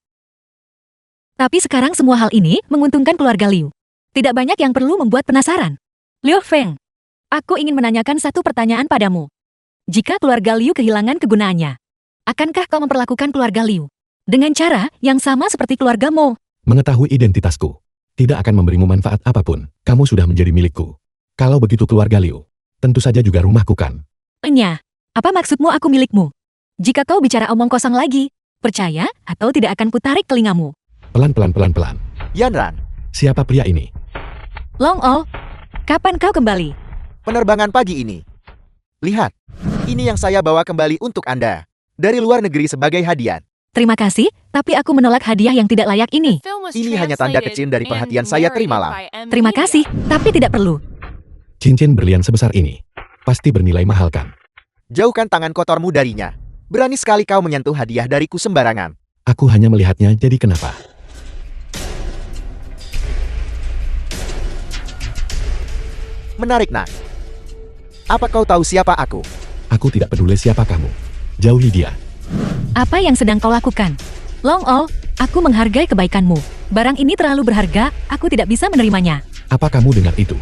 Tapi sekarang semua hal ini menguntungkan keluarga Liu. Tidak banyak yang perlu membuat penasaran. Liu Feng, aku ingin menanyakan satu pertanyaan padamu. Jika keluarga Liu kehilangan kegunaannya, akankah kau memperlakukan keluarga Liu dengan cara yang sama seperti keluarga Mo?
Mengetahui identitasku tidak akan memberimu manfaat apapun. Kamu sudah menjadi milikku. Kalau begitu keluarga Liu, tentu saja juga rumahku kan.
Enya, apa maksudmu aku milikmu? Jika kau bicara omong kosong lagi, percaya atau tidak akan kutarik telingamu.
Pelan-pelan.
Yanran,
Siapa pria ini?
Long O, kapan kau kembali?
penerbangan pagi ini. Lihat, ini yang saya bawa kembali untuk Anda. Dari luar negeri sebagai hadiah.
Terima kasih, tapi aku menolak hadiah yang tidak layak ini.
Film was
Ini hanya tanda
translated
kecil dari
and
perhatian saya
narrated
terimalah.
by M
Terima
Media.
kasih, tapi tidak perlu.
Cincin berlian sebesar ini. Pasti bernilai mahal kan?
Jauhkan tangan kotormu darinya. Berani sekali kau menyentuh hadiah dariku sembarangan.
Aku hanya melihatnya, jadi kenapa?
Menarik, nak. Apa kau tahu siapa aku?
Aku tidak peduli siapa kamu. Jauhi dia.
Apa yang sedang kau lakukan? Long O, aku menghargai kebaikanmu. Barang ini terlalu berharga, aku tidak bisa menerimanya.
Apa kamu dengar itu?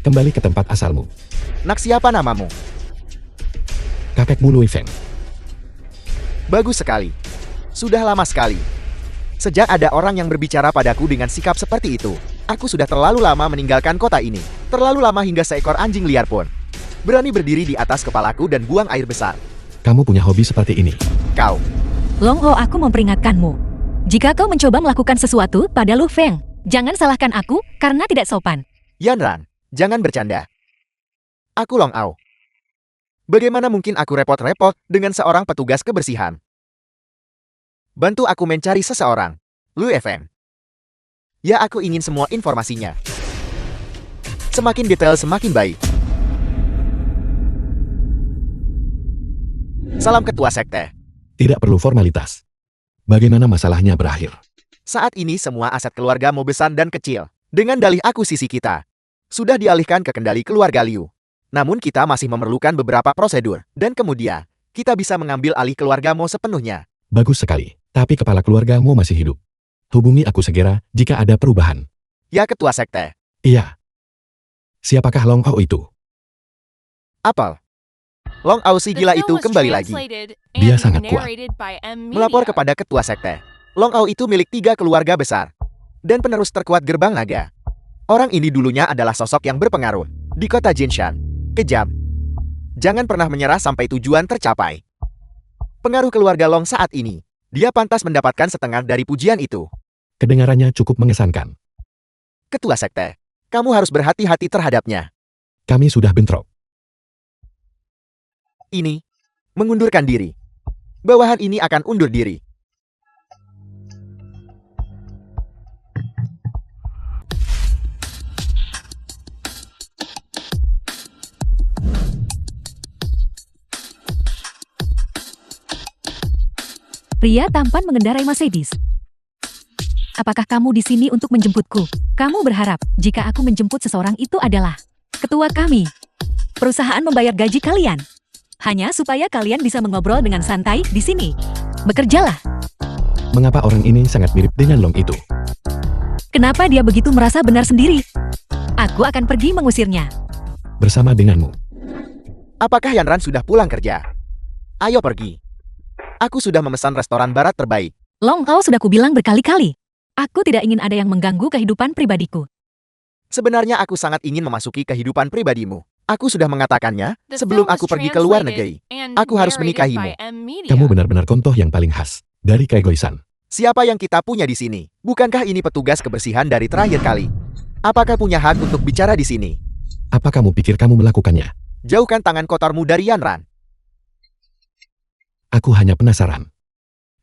Kembali ke tempat asalmu.
Nak, siapa namamu?
Kakekmu Lui Feng.
Bagus sekali. Sudah lama sekali. Sejak ada orang yang berbicara padaku dengan sikap seperti itu, aku sudah terlalu lama meninggalkan kota ini. Terlalu lama hingga seekor anjing liar pun berani berdiri di atas kepalaku dan buang air besar.
Kamu punya hobi seperti ini.
Kau.
Long O, aku memperingatkanmu. Jika kau mencoba melakukan sesuatu pada Lu Feng, jangan salahkan aku karena tidak sopan.
Yanran, jangan bercanda. Aku Long Ao. Bagaimana mungkin aku repot-repot dengan seorang petugas kebersihan? Bantu aku mencari seseorang. Lu FM. Ya, aku ingin semua informasinya. Semakin detail semakin baik. Salam Ketua Sekte.
Tidak perlu formalitas. Bagaimana masalahnya berakhir?
Saat ini semua aset keluarga mau besar dan kecil, dengan dalih akuisisi kita, sudah dialihkan ke kendali keluarga Liu. Namun kita masih memerlukan beberapa prosedur, dan kemudian, kita bisa mengambil alih keluarga Mo sepenuhnya.
Bagus sekali. Tapi kepala keluargamu masih hidup. Hubungi aku segera jika ada perubahan.
Ya, Ketua Sekte.
Iya. Siapakah Long Ao itu?
Apel. Long Ao si
The
gila
film
itu
was
kembali lagi.
translated
Dia
and
sangat kuat.
narrated by M
Melapor
Media.
kepada Ketua Sekte. Long Ao itu milik 3 keluarga besar. Dan penerus terkuat Gerbang Naga. Orang ini dulunya adalah sosok yang berpengaruh. Di kota Jinshan. Kejam. Jangan pernah menyerah sampai tujuan tercapai. Pengaruh keluarga Long saat ini. Dia pantas mendapatkan setengah dari pujian itu.
Kedengarannya cukup mengesankan.
Ketua Sekte. Kamu harus berhati-hati terhadapnya.
Kami sudah bentrok.
Ini. Mengundurkan diri. Bawahan ini akan undur diri.
Pria tampan mengendarai Mercedes. Apakah kamu di sini untuk menjemputku? Kamu berharap jika aku menjemput seseorang itu adalah ketua kami. Perusahaan membayar gaji kalian hanya supaya kalian bisa mengobrol dengan santai di sini. Bekerjalah.
Mengapa orang ini sangat mirip dengan Long itu?
Kenapa dia begitu merasa benar sendiri? Aku akan pergi mengusirnya.
Bersama denganmu.
Apakah Yanran sudah pulang kerja? Ayo pergi. Aku sudah memesan restoran barat terbaik.
Long Ao sudah kubilang berkali-kali. Aku tidak ingin ada yang mengganggu kehidupan pribadiku.
Sebenarnya aku sangat ingin memasuki kehidupan pribadimu. Aku sudah mengatakannya
The
sebelum
film
aku
was
pergi ke luar
translated
negeri.
and
Aku harus
narrated
menikahimu.
by M Media.
Kamu benar-benar contoh yang paling khas dari keegoisan.
Siapa yang kita punya di sini? Bukankah ini petugas kebersihan dari terakhir kali? Apakah punya hak untuk bicara di sini?
Apa kamu pikir kamu melakukannya?
Jauhkan tangan kotormu dari Yanran.
Aku hanya penasaran.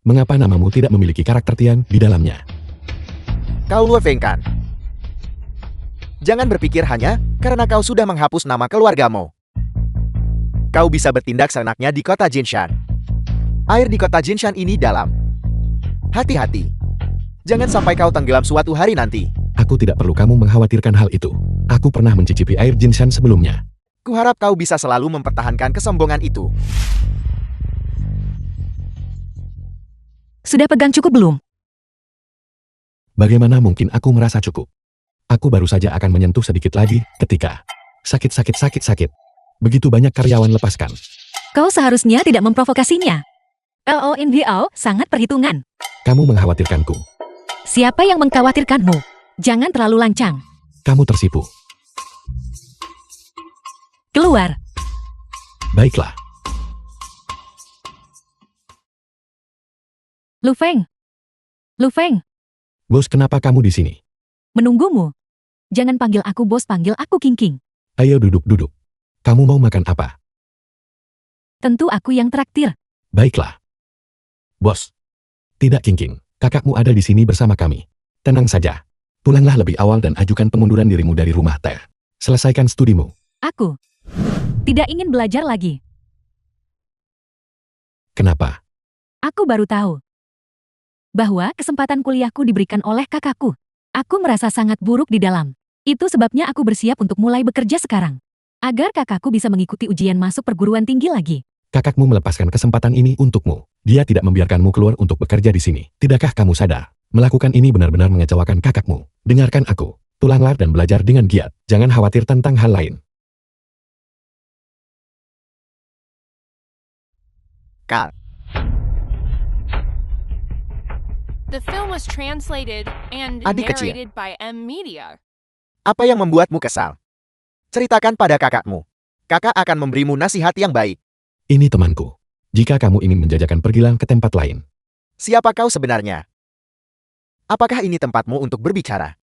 Mengapa namamu tidak memiliki karakter Tian di dalamnya?
Kau Lue Feng kan? Jangan berpikir hanya karena kau sudah menghapus nama keluargamu. kau bisa bertindak seenaknya di kota Jinshan. Air di kota Jinshan ini dalam. Hati-hati. Jangan sampai kau tenggelam suatu hari nanti.
Aku tidak perlu kamu mengkhawatirkan hal itu. Aku pernah mencicipi air Jinshan sebelumnya.
Kuharap kau bisa selalu mempertahankan kesombongan itu.
Sudah pegang cukup belum?
Bagaimana mungkin aku merasa cukup? Aku baru saja akan menyentuh sedikit lagi ketika sakit. Begitu banyak karyawan lepaskan.
Kau seharusnya tidak memprovokasinya. LONVO sangat perhitungan.
Kamu mengkhawatirkanku.
Siapa yang mengkhawatirkanmu? Jangan terlalu lancang.
Kamu tersipu.
Keluar.
Baiklah.
Lu Feng.
Bos, kenapa kamu di sini?
Menunggumu. Jangan panggil aku bos, panggil aku King.
Ayo duduk. Kamu mau makan apa?
Tentu aku yang traktir.
Baiklah. Bos. Tidak, King. Kakakmu ada di sini bersama kami. Tenang saja. Pulanglah lebih awal dan ajukan pengunduran dirimu dari rumah teh. Selesaikan studimu.
Aku tidak ingin belajar lagi.
Kenapa?
Aku baru tahu bahwa kesempatan kuliahku diberikan oleh kakakku. Aku merasa sangat buruk di dalam. Itu sebabnya aku bersiap untuk mulai bekerja sekarang. Agar kakakku bisa mengikuti ujian masuk perguruan tinggi lagi.
Kakakmu melepaskan kesempatan ini untukmu. Dia tidak membiarkanmu keluar untuk bekerja di sini. Tidakkah kamu sadar? Melakukan ini benar-benar mengecewakan kakakmu. Dengarkan aku. Pulanglah dan belajar dengan giat. Jangan khawatir tentang hal lain.
Kal.
The film was translated and
Adik kecil.
narrated by M Media.
Apa yang membuatmu kesal? Ceritakan pada kakakmu. Kakak akan memberimu nasihat yang baik.
Ini temanku. Jika kamu ingin menjajakan, pergilah ke tempat lain.
Siapa kau sebenarnya? Apakah ini tempatmu untuk berbicara?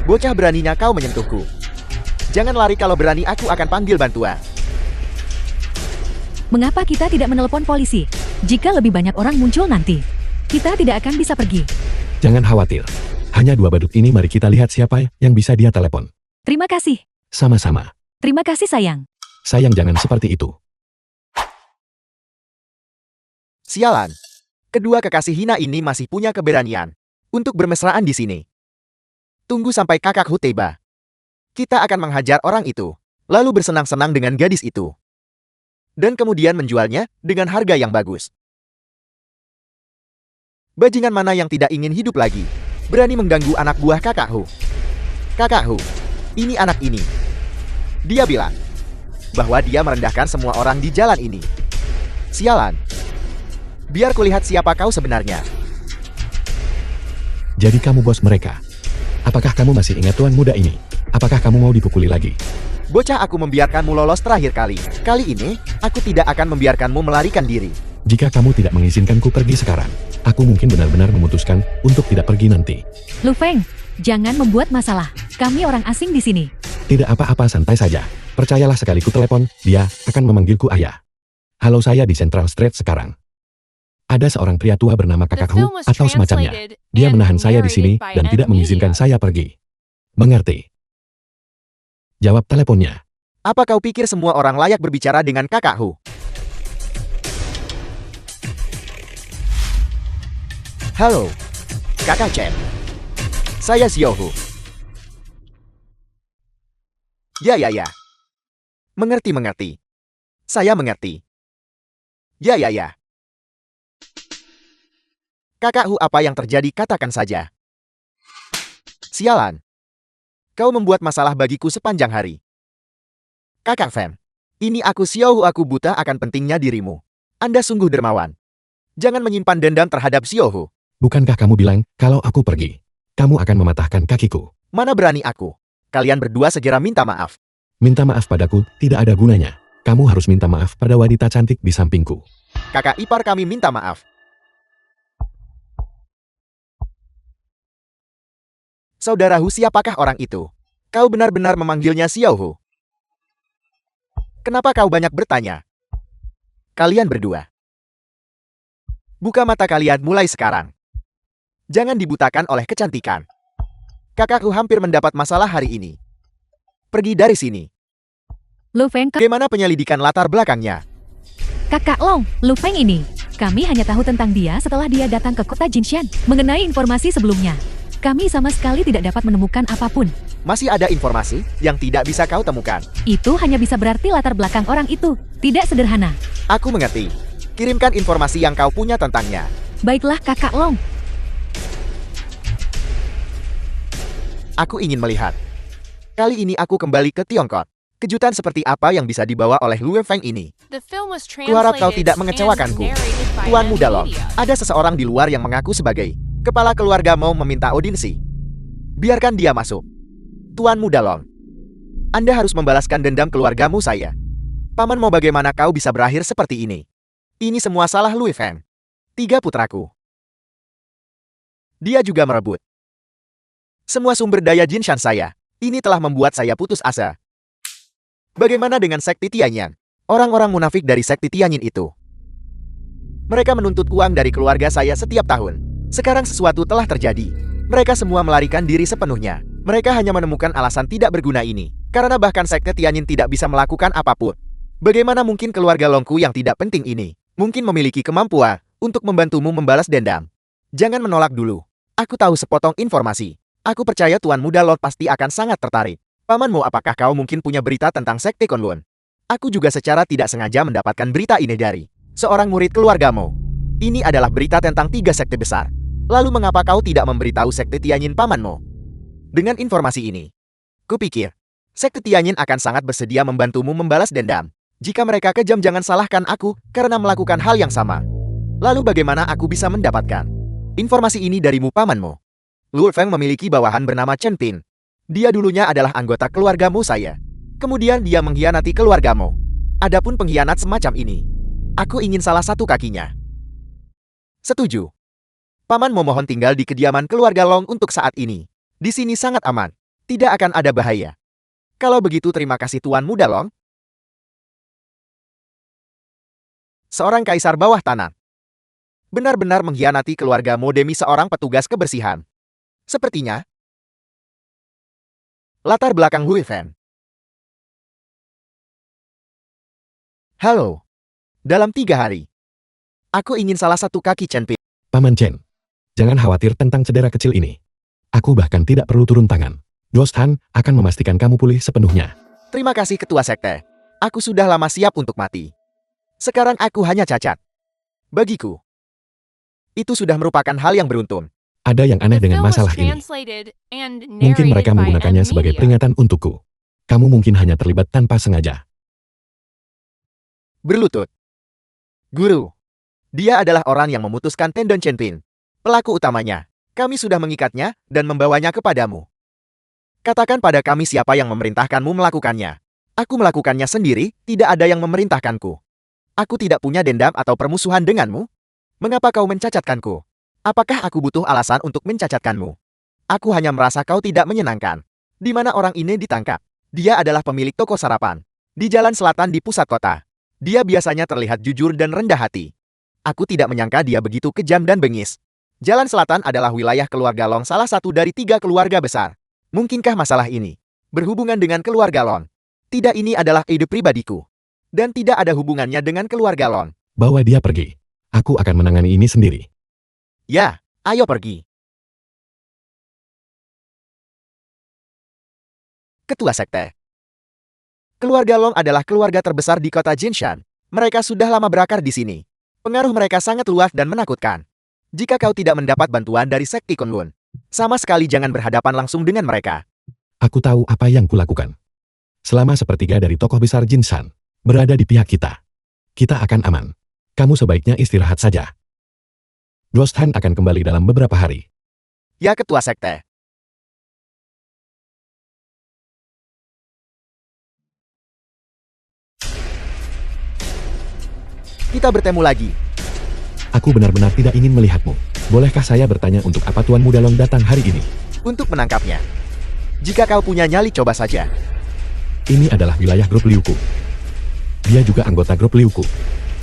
Bocah, beraninya kau menyentuhku. Jangan lari, kalau berani aku akan panggil bantuan.
Mengapa kita tidak menelepon polisi? Jika lebih banyak orang muncul nanti, kita tidak akan bisa pergi.
Jangan khawatir. Hanya 2 badut ini, mari kita lihat siapa yang bisa dia telepon.
Terima kasih.
Sama-sama.
Terima kasih sayang.
Sayang, jangan seperti itu.
Sialan. Kedua kekasih hina ini masih punya keberanian untuk bermesraan di sini. Tunggu sampai kakakku tiba. Kita akan menghajar orang itu, lalu bersenang-senang dengan gadis itu. Dan kemudian menjualnya dengan harga yang bagus. Bajingan mana yang tidak ingin hidup lagi, berani mengganggu anak buah kakakku. Kakakku, ini anak ini. Dia bilang bahwa dia merendahkan semua orang di jalan ini. Sialan. Biar kulihat siapa kau sebenarnya.
Jadi kamu bos mereka. Apakah kamu masih ingat tuan muda ini? Apakah kamu mau dipukuli lagi?
Bocah, aku membiarkanmu lolos terakhir kali. Kali ini, aku tidak akan membiarkanmu melarikan diri.
Jika kamu tidak mengizinkanku pergi sekarang, aku mungkin benar-benar memutuskan untuk tidak pergi nanti.
Lu Feng, jangan membuat masalah. Kami orang asing di sini.
Tidak apa-apa, santai saja. Percayalah, sekali ku telepon, dia akan memanggilku ayah. Halo, saya di Central Street sekarang. Ada seorang pria tua bernama kakakku atau semacamnya. Dia menahan saya di sini dan tidak mengizinkan saya pergi. Mengerti? Jawab teleponnya.
Apa kau pikir semua orang layak berbicara dengan kakakku? Halo, kakak Chen. Saya Xiaohu. Ya. Mengerti. Saya mengerti. Ya. Kakakku, apa yang terjadi? Katakan saja. Sialan. Kau membuat masalah bagiku sepanjang hari. Kakak Fem, ini aku Xiaohu, aku buta akan pentingnya dirimu. Anda sungguh dermawan. Jangan menyimpan dendam terhadap Xiaohu.
Bukankah kamu bilang kalau aku pergi, kamu akan mematahkan kakiku?
Mana berani aku. Kalian berdua segera minta maaf.
Minta maaf padaku tidak ada gunanya. Kamu harus minta maaf pada wanita cantik di sampingku.
Kakak ipar kami minta maaf. Saudaraku, siapakah orang itu? Kau benar-benar memanggilnya Xiaohu? Kenapa kau banyak bertanya? Kalian berdua. Buka mata kalian mulai sekarang. Jangan dibutakan oleh kecantikan. Kakakku hampir mendapat masalah hari ini. Pergi dari sini.
Lu Feng,
Bagaimana penyelidikan latar belakangnya?
Kakak Long, Lu Feng ini. Kami hanya tahu tentang dia setelah dia datang ke kota Jinshan. Mengenai informasi sebelumnya, kami sama sekali tidak dapat menemukan apapun.
Masih ada informasi yang tidak bisa kau temukan.
Itu hanya bisa berarti latar belakang orang itu tidak sederhana.
Aku mengerti. Kirimkan informasi yang kau punya tentangnya.
Baiklah Kakak Long.
Aku ingin melihat. Kali ini aku kembali ke Tiongkok. Kejutan seperti apa yang bisa dibawa oleh Lu Feng ini?
The film was
Kuharap kau
translated
tidak
and
mengecewakanku.
narrated by
Tuan
M
Muda Long,
Media.
ada seseorang di luar yang mengaku sebagai kepala keluarga mau meminta audiensi. Biarkan dia masuk. Tuan Muda Long, Anda harus membalaskan dendam keluargamu saya. Paman mau bagaimana kau bisa berakhir seperti ini? Ini semua salah Lu Feng. 3 putraku. Dia juga merebut semua sumber daya Jinshan saya. Ini telah membuat saya putus asa. Bagaimana dengan sekte Tianyin? Orang-orang munafik dari sekte Tianyin itu. Mereka menuntut uang dari keluarga saya setiap tahun. Sekarang sesuatu telah terjadi. Mereka semua melarikan diri sepenuhnya. Mereka hanya menemukan alasan tidak berguna ini. Karena bahkan sekte Tianyin tidak bisa melakukan apapun. Bagaimana mungkin keluarga Longku yang tidak penting ini mungkin memiliki kemampuan untuk membantumu membalas dendam? Jangan menolak dulu. Aku tahu sepotong informasi. Aku percaya Tuan Muda Lord pasti akan sangat tertarik. Pamanmu, apakah kau mungkin punya berita tentang sekte Kunlun? Aku juga secara tidak sengaja mendapatkan berita ini dari seorang murid keluargamu. Ini adalah berita tentang 3 sekte besar. Lalu mengapa kau tidak memberitahu sekte Tianyin pamanmu? Dengan informasi ini, kupikir sekte Tianyin akan sangat bersedia membantumu membalas dendam. Jika mereka kejam, jangan salahkan aku karena melakukan hal yang sama. Lalu bagaimana aku bisa mendapatkan informasi ini darimu, pamanmu? Lu Feng memiliki bawahan bernama Chen Pin. Dia dulunya adalah anggota keluargamu saya. Kemudian dia mengkhianati keluargamu. Adapun pengkhianat semacam ini, aku ingin salah satu kakinya. Setuju. Paman memohon tinggal di kediaman keluarga Long untuk saat ini. Di sini sangat aman. Tidak akan ada bahaya. Kalau begitu terima kasih Tuan Muda Long. Seorang kaisar bawah tanah. Benar-benar mengkhianati keluargamu demi seorang petugas kebersihan. Sepertinya latar belakang Lu Feng. Halo. Dalam 3 hari, aku ingin salah satu kaki Chen Pin.
Paman Chen, jangan khawatir tentang cedera kecil ini. Aku bahkan tidak perlu turun tangan. Ghost Han akan memastikan kamu pulih sepenuhnya.
Terima kasih Ketua Sekte. Aku sudah lama siap untuk mati. Sekarang aku hanya cacat. Bagiku, itu sudah merupakan hal yang beruntun.
Ada yang aneh
The
dengan
film was
masalah ini.
translated and
Mungkin mereka
narrated by
menggunakannya
M
sebagai
Media.
peringatan untukku. Kamu mungkin hanya terlibat tanpa sengaja.
Berlutut. Guru. Dia adalah orang yang memutuskan tendon Chen Pin. Pelaku utamanya. Kami sudah mengikatnya dan membawanya kepadamu. Katakan pada kami siapa yang memerintahkanmu melakukannya. Aku melakukannya sendiri, tidak ada yang memerintahkanku. Aku tidak punya dendam atau permusuhan denganmu. Mengapa kau mencacatkanku? Apakah aku butuh alasan untuk mencacatkanmu? Aku hanya merasa kau tidak menyenangkan. Di mana orang ini ditangkap? Dia adalah pemilik toko sarapan di Jalan Selatan di pusat kota. Dia biasanya terlihat jujur dan rendah hati. Aku tidak menyangka dia begitu kejam dan bengis. Jalan Selatan adalah wilayah keluarga Long, salah satu dari 3 keluarga besar. Mungkinkah masalah ini berhubungan dengan keluarga Long? Tidak, ini adalah ide pribadiku. Dan tidak ada hubungannya dengan keluarga Long.
Bawa dia pergi. Aku akan menangani ini sendiri.
Ya, ayo pergi. Ketua Sekte. Keluarga Long adalah keluarga terbesar di kota Jinshan. Mereka sudah lama berakar di sini. Pengaruh mereka sangat luas dan menakutkan. Jika kau tidak mendapat bantuan dari Sekte Kunlun, sama sekali jangan berhadapan langsung dengan mereka.
Aku tahu apa yang kulakukan. Selama sepertiga dari tokoh besar Jinshan berada di pihak kita, kita akan aman. Kamu sebaiknya istirahat saja. Ghost Han akan kembali dalam beberapa hari.
Ya, Ketua Sekte. Kita bertemu lagi.
Aku benar-benar tidak ingin melihatmu. Bolehkah saya bertanya untuk apa Tuan Muda Long datang hari ini?
Untuk menangkapnya. Jika kau punya nyali, coba saja.
Ini adalah wilayah grup Liuku. Dia juga anggota grup Liuku.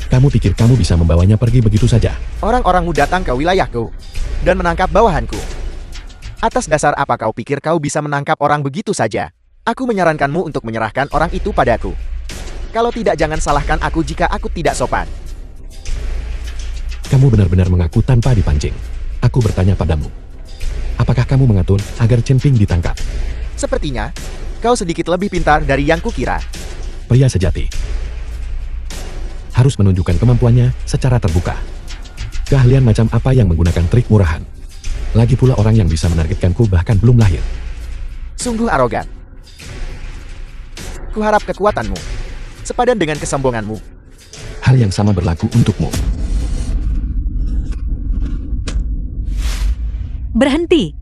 Kamu pikir kamu bisa membawanya pergi begitu saja?
Orang-orangmu datang ke wilayahku dan menangkap bawahanku. Atas dasar apa kau pikir kau bisa menangkap orang begitu saja? Aku menyarankanmu untuk menyerahkan orang itu padaku. Kalau tidak jangan salahkan aku jika aku tidak sopan.
Kamu benar-benar mengaku tanpa dipancing. Aku bertanya padamu. Apakah kamu mengatur agar Chen Ping ditangkap?
Sepertinya, kau sedikit lebih pintar dari yang kukira.
Pria sejati harus menunjukkan kemampuannya secara terbuka. Keahlian macam apa yang menggunakan trik murahan? Lagi pula orang yang bisa menargetkanku bahkan belum lahir.
Sungguh arogan. Kuharap kekuatanmu sepadan dengan kesombonganmu.
Hal yang sama berlaku untukmu.
Berhenti.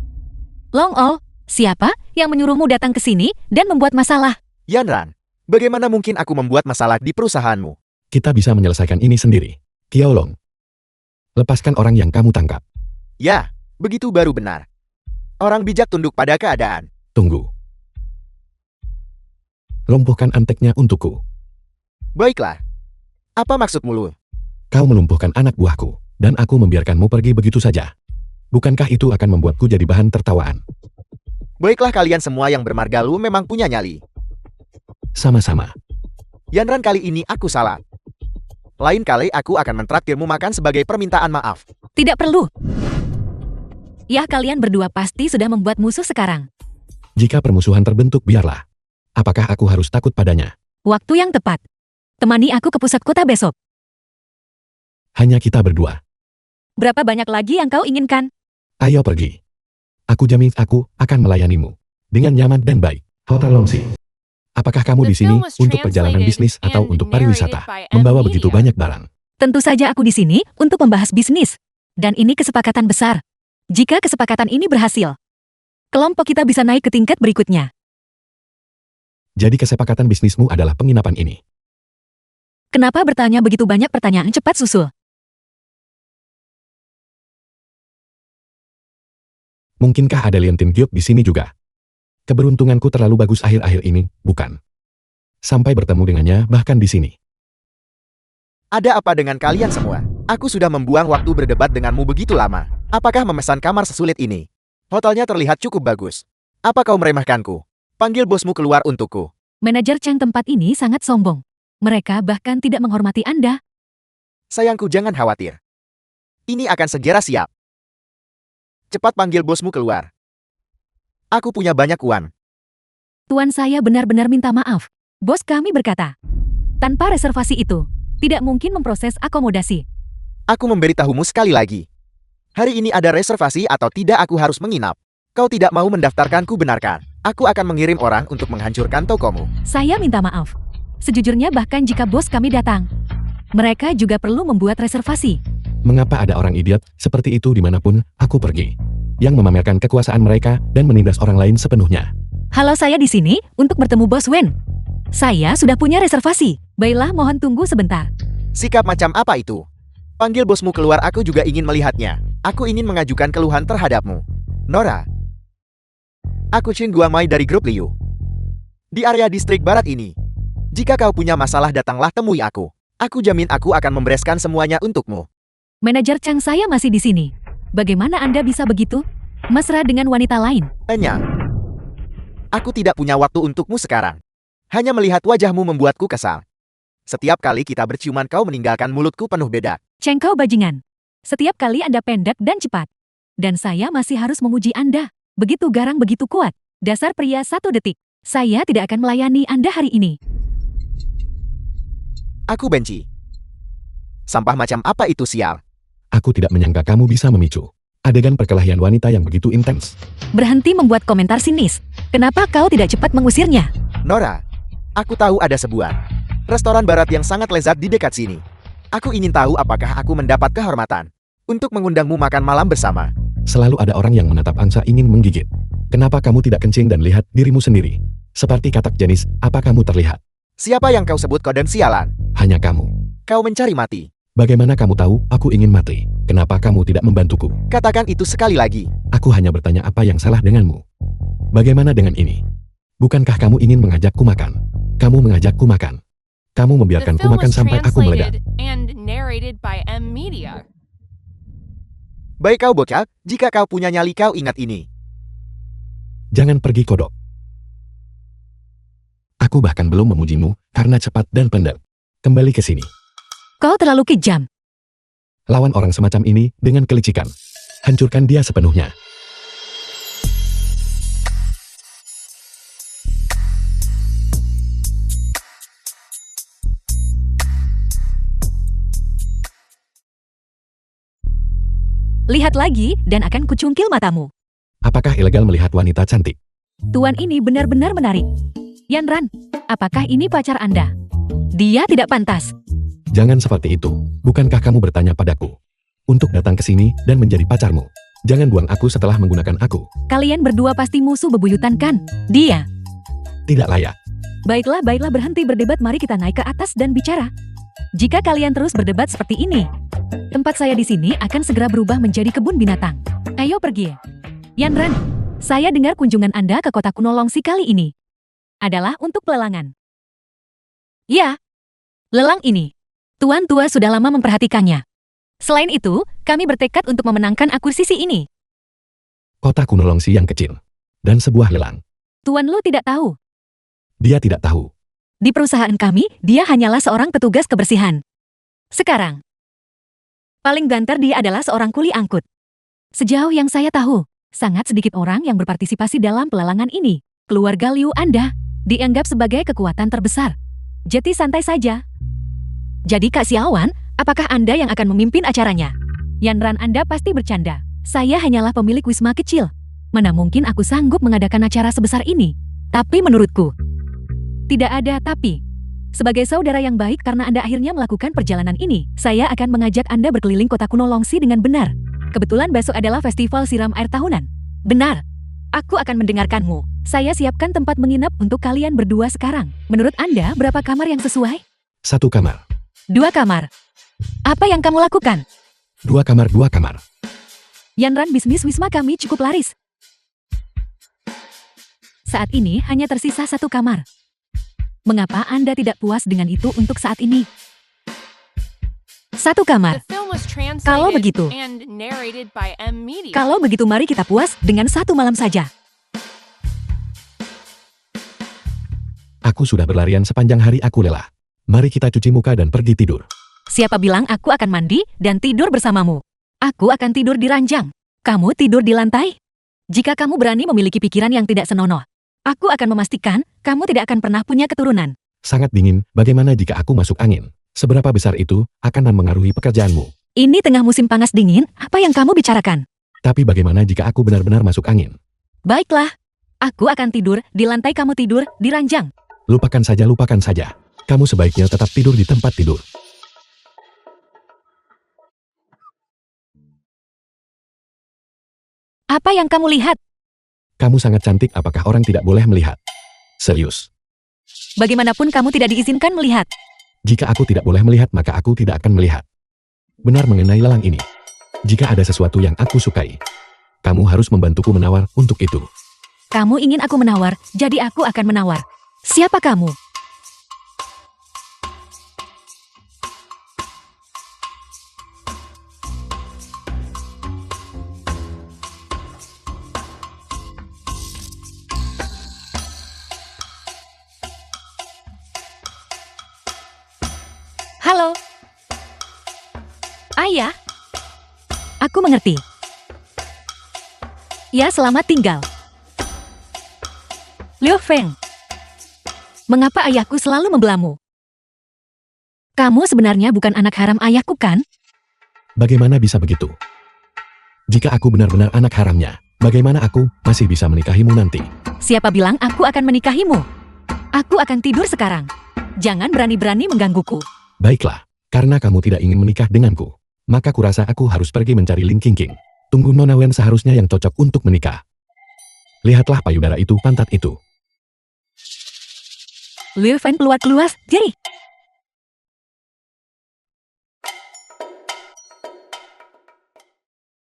Long Ol, siapa yang menyuruhmu datang ke sini dan membuat masalah?
Yanran, bagaimana mungkin aku membuat masalah di perusahaanmu?
Kita bisa menyelesaikan ini sendiri. Qiaolong, lepaskan orang yang kamu tangkap.
Ya, begitu baru benar. Orang bijak tunduk pada keadaan.
Tunggu. Lumpuhkan anteknya untukku.
Baiklah. Apa maksudmu, Lu?
Kau melumpuhkan anak buahku, dan aku membiarkanmu pergi begitu saja. Bukankah itu akan membuatku jadi bahan tertawaan?
Baiklah, kalian semua yang bermarga Lu memang punya nyali.
Sama-sama.
Yanran, kali ini aku salah. Lain kali aku akan mentraktirmu makan sebagai permintaan maaf.
Tidak perlu. Ya, kalian berdua pasti sudah membuat musuh sekarang.
Jika permusuhan terbentuk, biarlah. Apakah aku harus takut padanya?
Waktu yang tepat. Temani aku ke pusat kota besok.
Hanya kita berdua.
Berapa banyak lagi yang kau inginkan?
Ayo pergi. Aku jamin aku akan melayanimu dengan nyaman dan baik. Hotel Longxi. Apakah kamu di sini untuk perjalanan bisnis atau untuk pariwisata? Membawa begitu banyak barang.
Tentu saja aku di sini untuk membahas bisnis. Dan ini kesepakatan besar. Jika kesepakatan ini berhasil, kelompok kita bisa naik ke tingkat berikutnya.
Jadi kesepakatan bisnismu adalah penginapan ini.
Kenapa bertanya begitu banyak pertanyaan cepat susul?
Mungkinkah ada Lian Tin Giok di sini juga? Keberuntunganku terlalu bagus akhir-akhir ini, bukan? Sampai bertemu dengannya bahkan di sini.
Ada apa dengan kalian semua? Aku sudah membuang waktu berdebat denganmu begitu lama. Apakah memesan kamar sesulit ini? Hotelnya terlihat cukup bagus. Apa kau meremehkanku? Panggil bosmu keluar untukku.
Manajer Chang tempat ini sangat sombong. Mereka bahkan tidak menghormati Anda.
Sayangku, jangan khawatir. Ini akan segera siap. Cepat panggil bosmu keluar. Aku punya banyak uang.
Tuan, saya benar-benar minta maaf. Bos kami berkata, tanpa reservasi itu, tidak mungkin memproses akomodasi.
Aku memberitahumu sekali lagi. Hari ini ada reservasi atau tidak aku harus menginap. Kau tidak mau mendaftarkanku, benarkan? Aku akan mengirim orang untuk menghancurkan tokomu.
Saya minta maaf. Sejujurnya bahkan jika bos kami datang, mereka juga perlu membuat reservasi.
Mengapa ada orang idiot seperti itu dimanapun aku pergi? Yang memamerkan kekuasaan mereka dan menindas orang lain sepenuhnya.
Halo, saya di sini untuk bertemu Bos Wen. Saya sudah punya reservasi. Baiklah, mohon tunggu sebentar.
Sikap macam apa itu? Panggil bosmu keluar, aku juga ingin melihatnya. Aku ingin mengajukan keluhan terhadapmu. Nora. Aku Chin Guangmai dari grup Liu. Di area distrik barat ini. Jika kau punya masalah, datanglah temui aku. Aku jamin aku akan membereskan semuanya untukmu.
Manajer Chang, saya masih di sini. Bagaimana Anda bisa begitu? Mesra dengan wanita lain?
Enya. Aku tidak punya waktu untukmu sekarang. Hanya melihat wajahmu membuatku kesal. Setiap kali kita berciuman kau meninggalkan mulutku penuh bedak.
Cheng, kau bajingan. Setiap kali Anda pendek dan cepat. Dan saya masih harus memuji Anda. Begitu garang, begitu kuat. Dasar pria 1 detik. Saya tidak akan melayani Anda hari ini.
Aku benci. Sampah macam apa itu, sial?
Aku tidak menyangka kamu bisa memicu adegan perkelahian wanita yang begitu intens.
Berhenti membuat komentar sinis. Kenapa kau tidak cepat mengusirnya?
Nora, aku tahu ada sebuah restoran barat yang sangat lezat di dekat sini. Aku ingin tahu apakah aku mendapat kehormatan untuk mengundangmu makan malam bersama.
Selalu ada orang yang menatap angsa ingin menggigit. Kenapa kamu tidak kencing dan lihat dirimu sendiri? Seperti katak jenis, apa kamu terlihat?
Siapa yang kau sebut kodam sialan?
Hanya kamu.
Kau mencari mati.
Bagaimana kamu tahu aku ingin mati? Kenapa kamu tidak membantuku?
Katakan itu sekali lagi.
Aku hanya bertanya apa yang salah denganmu. Bagaimana dengan ini? Bukankah kamu ingin mengajakku makan? Kamu mengajakku makan. Kamu
The
membiarkanku
film
makan
was
sampai aku meledak.
translated and narrated by M Media.
Baik kau bocah, jika kau punya nyali kau ingat ini.
Jangan pergi, kodok. Aku bahkan belum memujimu karena cepat dan pendek. Kembali ke sini.
Kau terlalu kejam.
Lawan orang semacam ini dengan kelicikan. Hancurkan dia sepenuhnya.
Lihat lagi dan akan kucungkil matamu.
Apakah ilegal melihat wanita cantik?
Tuan ini benar-benar menarik. Yanran, apakah ini pacar Anda? Dia tidak pantas.
Jangan seperti itu. Bukankah kamu bertanya padaku untuk datang ke sini dan menjadi pacarmu? Jangan buang aku setelah menggunakan aku.
Kalian berdua pasti musuh bebuyutan kan? Dia.
Tidak layak.
Baiklah, berhenti berdebat, mari kita naik ke atas dan bicara. Jika kalian terus berdebat seperti ini, tempat saya di sini akan segera berubah menjadi kebun binatang. Ayo pergi. Yanran, saya dengar kunjungan Anda ke kota kuno Longxi kali ini adalah untuk pelelangan. Ya, lelang ini. Tuan tua sudah lama memperhatikannya. Selain itu, kami bertekad untuk memenangkan akuisisi ini.
Kota kuno Longxi yang kecil. Dan sebuah lelang.
Tuan Lu tidak tahu.
Dia tidak tahu.
Di perusahaan kami, dia hanyalah seorang petugas kebersihan. Sekarang, paling banter dia adalah seorang kuli angkut. Sejauh yang saya tahu, sangat sedikit orang yang berpartisipasi dalam pelelangan ini. Keluarga Liu Anda dianggap sebagai kekuatan terbesar. Jadi santai saja. Jadi Kak Xiaowan, apakah Anda yang akan memimpin acaranya? Yanran, Anda pasti bercanda. Saya hanyalah pemilik wisma kecil. Mana mungkin aku sanggup mengadakan acara sebesar ini? Tapi menurutku, tidak ada tapi. Sebagai saudara yang baik karena Anda akhirnya melakukan perjalanan ini, saya akan mengajak Anda berkeliling kota kuno Longxi dengan benar. Kebetulan besok adalah festival siram air tahunan. Benar. Aku akan mendengarkanmu. Saya siapkan tempat menginap untuk kalian berdua sekarang. Menurut Anda, berapa kamar yang sesuai?
1 kamar.
2 kamar. Apa yang kamu lakukan?
2 kamar, 2 kamar.
Yanran, bisnis wisma kami cukup laris. Saat ini hanya tersisa 1 kamar. Mengapa Anda tidak puas dengan itu untuk saat ini? 1 kamar.
The film was
Kalau
translated
begitu.
and narrated by M Media.
Kalau begitu mari kita puas dengan 1 malam saja.
Aku sudah berlarian sepanjang hari, aku lelah. Mari kita cuci muka dan pergi tidur.
Siapa bilang aku akan mandi dan tidur bersamamu? Aku akan tidur di ranjang. Kamu tidur di lantai? Jika kamu berani memiliki pikiran yang tidak senonoh, aku akan memastikan kamu tidak akan pernah punya keturunan.
Sangat dingin, bagaimana jika aku masuk angin? Seberapa besar itu akan mempengaruhi pekerjaanmu?
Ini tengah musim panas dingin, apa yang kamu bicarakan?
Tapi bagaimana jika aku benar-benar masuk angin?
Baiklah, aku akan tidur di lantai, kamu tidur di ranjang.
Lupakan saja, lupakan saja. Kamu sebaiknya tetap tidur di tempat tidur.
Apa yang kamu lihat?
Kamu sangat cantik, apakah orang tidak boleh melihat? Serius.
Bagaimanapun kamu tidak diizinkan melihat.
Jika aku tidak boleh melihat, maka aku tidak akan melihat. Benar mengenai lelang ini. Jika ada sesuatu yang aku sukai, kamu harus membantuku menawar untuk itu.
Kamu ingin aku menawar, jadi aku akan menawar. Siapa kamu? Halo. Ayah. Aku mengerti. Ya, selamat tinggal. Liu Feng. Mengapa ayahku selalu membelamu? Kamu sebenarnya bukan anak haram ayahku, kan?
Bagaimana bisa begitu? Jika aku benar-benar anak haramnya, bagaimana aku masih bisa menikahimu nanti?
Siapa bilang aku akan menikahimu? Aku akan tidur sekarang. Jangan berani-berani menggangguku.
Baiklah, karena kamu tidak ingin menikah denganku, maka kurasa aku harus pergi mencari Ling Qingqing. Tunggu, Nona Wen seharusnya yang cocok untuk menikah. Lihatlah payudara itu, pantat itu.
Liu Feng keluar, jadi.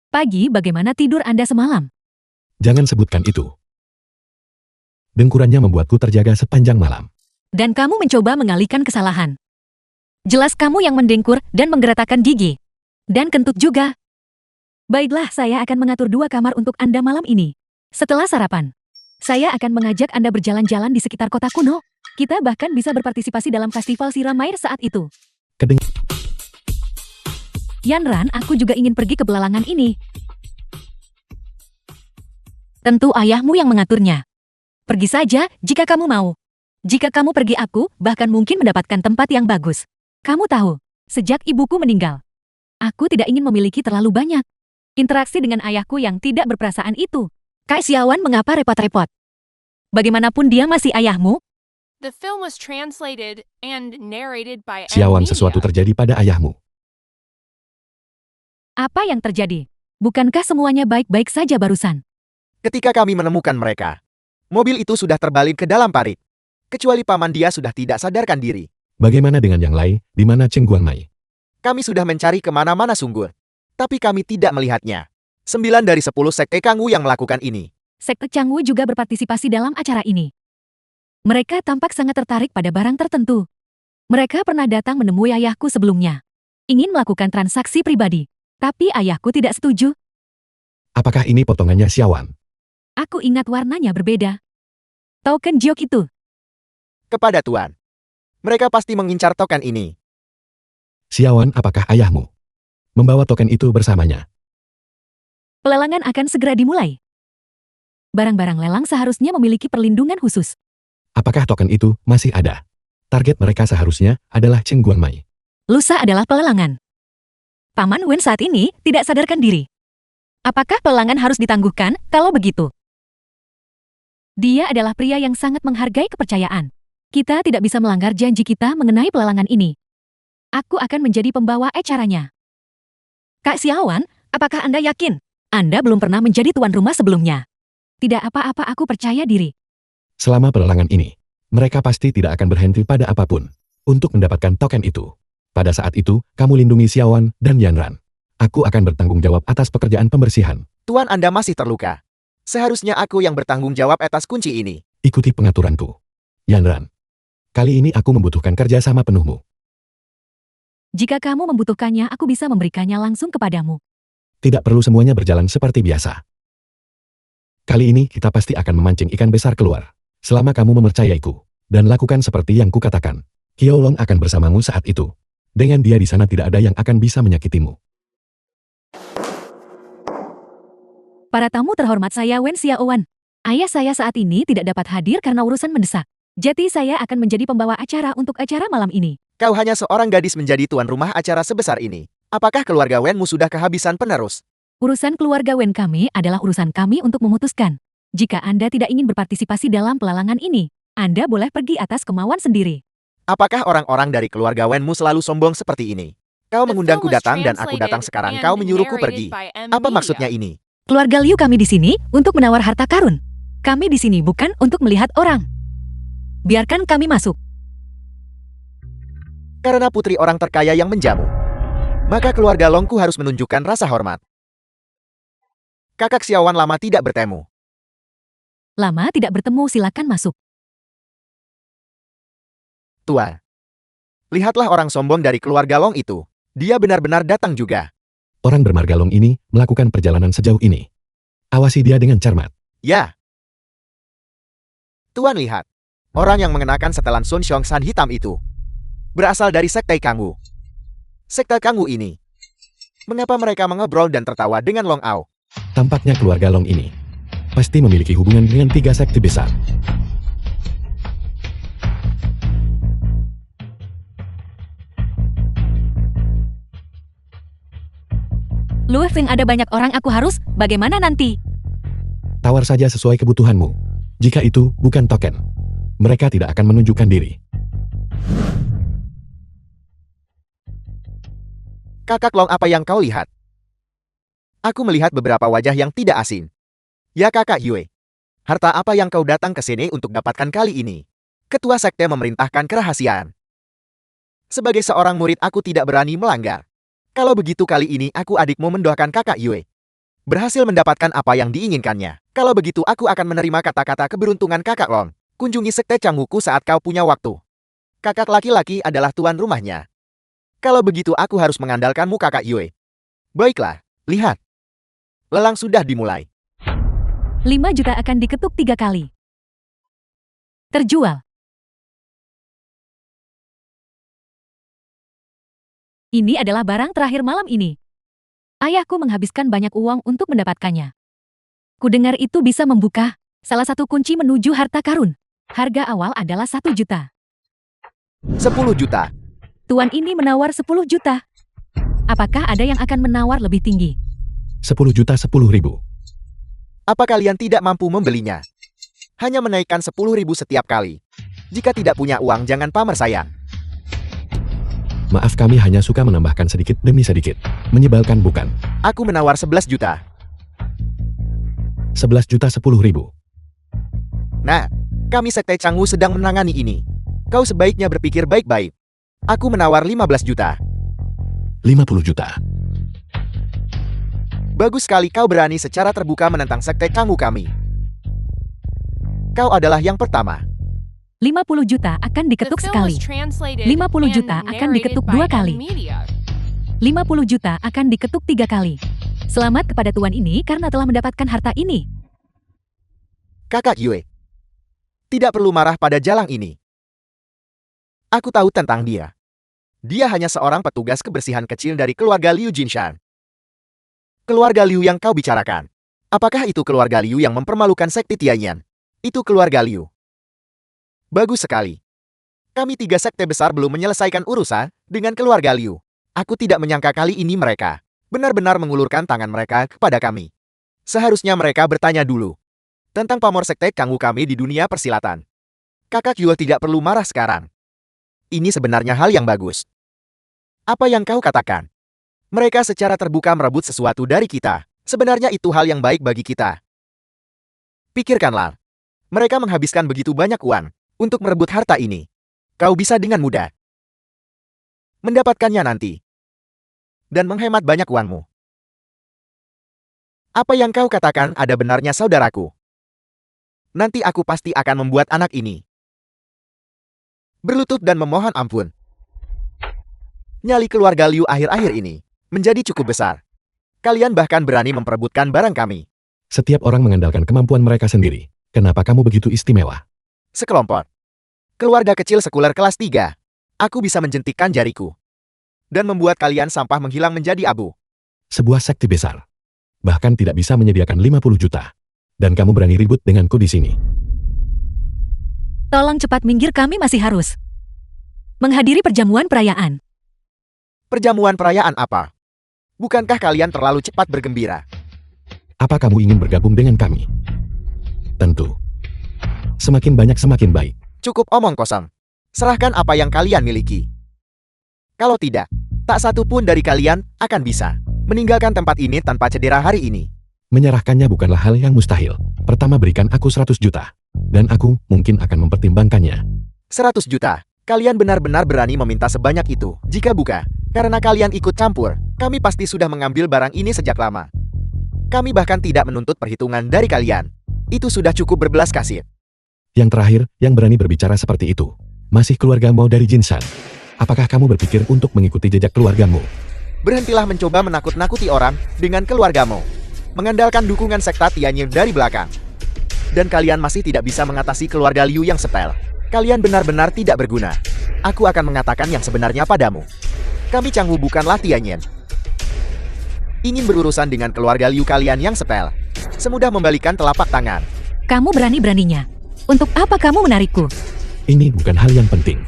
Pagi, bagaimana tidur Anda semalam?
Jangan sebutkan itu. Dengkurannya membuatku terjaga sepanjang malam.
Dan kamu mencoba mengalihkan kesalahan. Jelas kamu yang mendengkur dan menggeretakkan gigi. Dan kentut juga. Baiklah, saya akan mengatur 2 kamar untuk Anda malam ini. Setelah sarapan, saya akan mengajak Anda berjalan-jalan di sekitar kota kuno. Kita bahkan bisa berpartisipasi dalam festival siram air saat itu.
Kedeng-
Yanran, aku juga ingin pergi ke belalangan ini. Tentu ayahmu yang mengaturnya. Pergi saja jika kamu mau. Jika kamu pergi, aku bahkan mungkin mendapatkan tempat yang bagus. Kamu tahu, sejak ibuku meninggal, aku tidak ingin memiliki terlalu banyak interaksi dengan ayahku yang tidak berperasaan itu. Kak Xiawan, mengapa repot-repot? Bagaimanapun dia masih ayahmu.
The film was translated and narrated by
Xiawan,
Media.
sesuatu terjadi pada ayahmu.
Apa yang terjadi? Bukankah semuanya baik-baik saja barusan?
Ketika kami menemukan mereka, mobil itu sudah terbalik ke dalam parit. Kecuali paman dia sudah tidak sadarkan diri.
Bagaimana dengan yang lain, di mana Cheng Guangmai?
Kami sudah mencari kemana-mana sungguh. Tapi kami tidak melihatnya. 9 dari 10 sekte Kangwu yang melakukan ini.
Sekte Changwu juga berpartisipasi dalam acara ini. Mereka tampak sangat tertarik pada barang tertentu. Mereka pernah datang menemui ayahku sebelumnya. Ingin melakukan transaksi pribadi. Tapi ayahku tidak setuju.
Apakah ini potongannya Xiawan?
Aku ingat warnanya berbeda. Token Jiok itu.
Kepada Tuan. Mereka pasti mengincar token ini.
Xiawan, apakah ayahmu membawa token itu bersamanya?
Pelelangan akan segera dimulai. Barang-barang lelang seharusnya memiliki perlindungan khusus.
Apakah token itu masih ada? Target mereka seharusnya adalah Cheng Guangmai.
Lusa adalah pelelangan. Paman Wen saat ini tidak sadarkan diri. Apakah pelelangan harus ditangguhkan kalau begitu? Dia adalah pria yang sangat menghargai kepercayaan. Kita tidak bisa melanggar janji kita mengenai pelelangan ini. Aku akan menjadi pembawa acaranya. Kak Xiawan, apakah Anda yakin? Anda belum pernah menjadi tuan rumah sebelumnya. Tidak apa-apa, aku percaya diri.
Selama pelelangan ini, mereka pasti tidak akan berhenti pada apapun untuk mendapatkan token itu. Pada saat itu, kamu lindungi Xiawan dan Yanran. Aku akan bertanggung jawab atas pekerjaan pembersihan.
Tuan Anda masih terluka. Seharusnya aku yang bertanggung jawab atas kunci ini.
Ikuti pengaturanku. Yanran, kali ini aku membutuhkan kerjasama penuhmu.
Jika kamu membutuhkannya, aku bisa memberikannya langsung kepadamu.
Tidak perlu semuanya berjalan seperti biasa. Kali ini kita pasti akan memancing ikan besar keluar. Selama kamu mempercayaiku dan lakukan seperti yang kukatakan, Qiaolong akan bersamamu saat itu. Dengan dia di sana tidak ada yang akan bisa menyakitimu.
Para tamu terhormat, saya Wen Xiaowan. Ayah saya saat ini tidak dapat hadir karena urusan mendesak. Jadi saya akan menjadi pembawa acara untuk acara malam ini.
Kau hanya seorang gadis menjadi tuan rumah acara sebesar ini. Apakah keluarga Wenmu sudah kehabisan penerus?
Urusan keluarga Wen kami adalah urusan kami untuk memutuskan. Jika Anda tidak ingin berpartisipasi dalam pelelangan ini, Anda boleh pergi atas kemauan sendiri.
Apakah orang-orang dari keluarga Wenmu selalu sombong seperti ini? Kau
The
mengundangku
film was
datang dan aku datang
translated
sekarang
and
kau menyuruhku
narrated
pergi.
by
Apa
Media.
maksudnya ini?
Keluarga Liu kami di sini untuk menawar harta karun. Kami di sini bukan untuk melihat orang. Biarkan kami masuk.
Karena putri orang terkaya yang menjamu. Maka keluarga Longku harus menunjukkan rasa hormat. Kakak Xiawan lama tidak bertemu.
Lama tidak bertemu, silakan masuk.
Tua. Lihatlah orang sombong dari keluarga Long itu. Dia benar-benar datang juga.
Orang bermarga Long ini melakukan perjalanan sejauh ini. Awasi dia dengan cermat.
Ya. Tuan lihat. Orang yang mengenakan setelan Sun Xiongsan hitam itu. Berasal dari Sekte Kangwu. Sekte Kangwu ini. Mengapa mereka mengobrol dan tertawa dengan Long Ao?
Tampaknya keluarga Long ini pasti memiliki hubungan dengan 3 sekte besar.
Lu think ada banyak orang, aku harus, bagaimana nanti?
Tawar saja sesuai kebutuhanmu. Jika itu bukan token, mereka tidak akan menunjukkan diri.
Kakak Long, apa yang kau lihat? Aku melihat beberapa wajah yang tidak asing. Ya kakak Yue. Harta apa yang kau datang ke sini untuk dapatkan kali ini? Ketua sekte memerintahkan kerahasiaan. Sebagai seorang murid aku tidak berani melanggar. Kalau begitu kali ini aku adikmu mendoakan kakak Yue. Berhasil mendapatkan apa yang diinginkannya. Kalau begitu aku akan menerima kata-kata keberuntungan kakak Long. Kunjungi sekte Cangwuku saat kau punya waktu. Kakak laki-laki adalah tuan rumahnya. Kalau begitu aku harus mengandalkanmu kakak Yue. Baiklah, lihat. Lelang sudah dimulai.
5 juta akan diketuk 3 kali. Terjual. Ini adalah barang terakhir malam ini. Ayahku menghabiskan banyak uang untuk mendapatkannya. Kudengar itu bisa membuka salah satu kunci menuju harta karun. Harga awal adalah 1 juta.
10 juta.
Tuan ini menawar 10 juta. Apakah ada yang akan menawar lebih tinggi?
10 juta 10 ribu.
Apa kalian tidak mampu membelinya? Hanya menaikkan 10.000 setiap kali. Jika tidak punya uang, jangan pamer sayang.
Maaf, kami hanya suka menambahkan sedikit demi sedikit. Menyebalkan bukan?
Aku menawar 11 juta.
11 juta 10 ribu.
Nah, kami Sekte Canggu sedang menangani ini. Kau sebaiknya berpikir baik-baik. Aku menawar 15 juta.
50 juta.
Bagus sekali kau berani secara terbuka menentang Sekte Canggu kami. Kau adalah yang pertama.
50 juta akan
The
diketuk
film
sekali.
was translated
50
and
juta akan
narrated
diketuk
by
2 kali.
M-Media.
50 juta akan diketuk 3 kali. Selamat kepada tuan ini karena telah mendapatkan harta ini.
Kakak Yue. Tidak perlu marah pada jalang ini. Aku tahu tentang dia. Dia hanya seorang petugas kebersihan kecil dari keluarga Liu Jinshan. Keluarga Liu yang kau bicarakan. Apakah itu keluarga Liu yang mempermalukan sekte Tianyan? Itu keluarga Liu. Bagus sekali. Kami 3 sekte besar belum menyelesaikan urusan dengan keluarga Liu. Aku tidak menyangka kali ini mereka benar-benar mengulurkan tangan mereka kepada kami. Seharusnya mereka bertanya dulu tentang pamor sekte Canggu kami di dunia persilatan. Kakak Yue tidak perlu marah sekarang. Ini sebenarnya hal yang bagus. Apa yang kau katakan? Mereka secara terbuka merebut sesuatu dari kita. Sebenarnya itu hal yang baik bagi kita. Pikirkanlah. Mereka menghabiskan begitu banyak uang untuk merebut harta ini. Kau bisa dengan mudah mendapatkannya nanti. Dan menghemat banyak uangmu. Apa yang kau katakan ada benarnya, saudaraku. Nanti aku pasti akan membuat anak ini berlutut dan memohon ampun. Nyali keluarga Liu akhir-akhir ini menjadi cukup besar. Kalian bahkan berani memperebutkan barang kami.
Setiap orang mengandalkan kemampuan mereka sendiri. Kenapa kamu begitu istimewa?
Sekelompok keluarga kecil sekuler kelas 3. Aku bisa menjentikkan jariku dan membuat kalian sampah menghilang menjadi abu.
Sebuah sekte besar. Bahkan tidak bisa menyediakan 50 juta. Dan kamu berani ribut denganku di sini.
Tolong cepat minggir, kami masih harus menghadiri perjamuan perayaan.
Perjamuan perayaan apa? Bukankah kalian terlalu cepat bergembira?
Apa kamu ingin bergabung dengan kami? Tentu. Semakin banyak semakin baik.
Cukup omong kosong. Serahkan apa yang kalian miliki. Kalau tidak, tak satu pun dari kalian akan bisa meninggalkan tempat ini tanpa cedera hari ini.
Menyerahkannya bukanlah hal yang mustahil. Pertama, berikan aku 100 juta. Dan aku mungkin akan mempertimbangkannya.
100 juta. Kalian benar-benar berani meminta sebanyak itu. Jika bukan karena kalian ikut campur, kami pasti sudah mengambil barang ini sejak lama. Kami bahkan tidak menuntut perhitungan dari kalian. Itu sudah cukup berbelas kasih.
Yang terakhir, yang berani berbicara seperti itu, masih keluarga Mao dari Jinshan. Apakah kamu berpikir untuk mengikuti jejak keluargamu?
Berhentilah mencoba menakut-nakuti orang dengan keluargamu. Mengandalkan dukungan sekta Tianyin dari belakang. Dan kalian masih tidak bisa mengatasi keluarga Liu yang setel. Kalian benar-benar tidak berguna. Aku akan mengatakan yang sebenarnya padamu. Kami Canggu bukanlah Tianyin. Ingin berurusan dengan keluarga Liu kalian yang setel. Semudah membalikan telapak tangan.
Kamu berani-beraninya. Untuk apa kamu menarikku?
Ini bukan hal yang penting.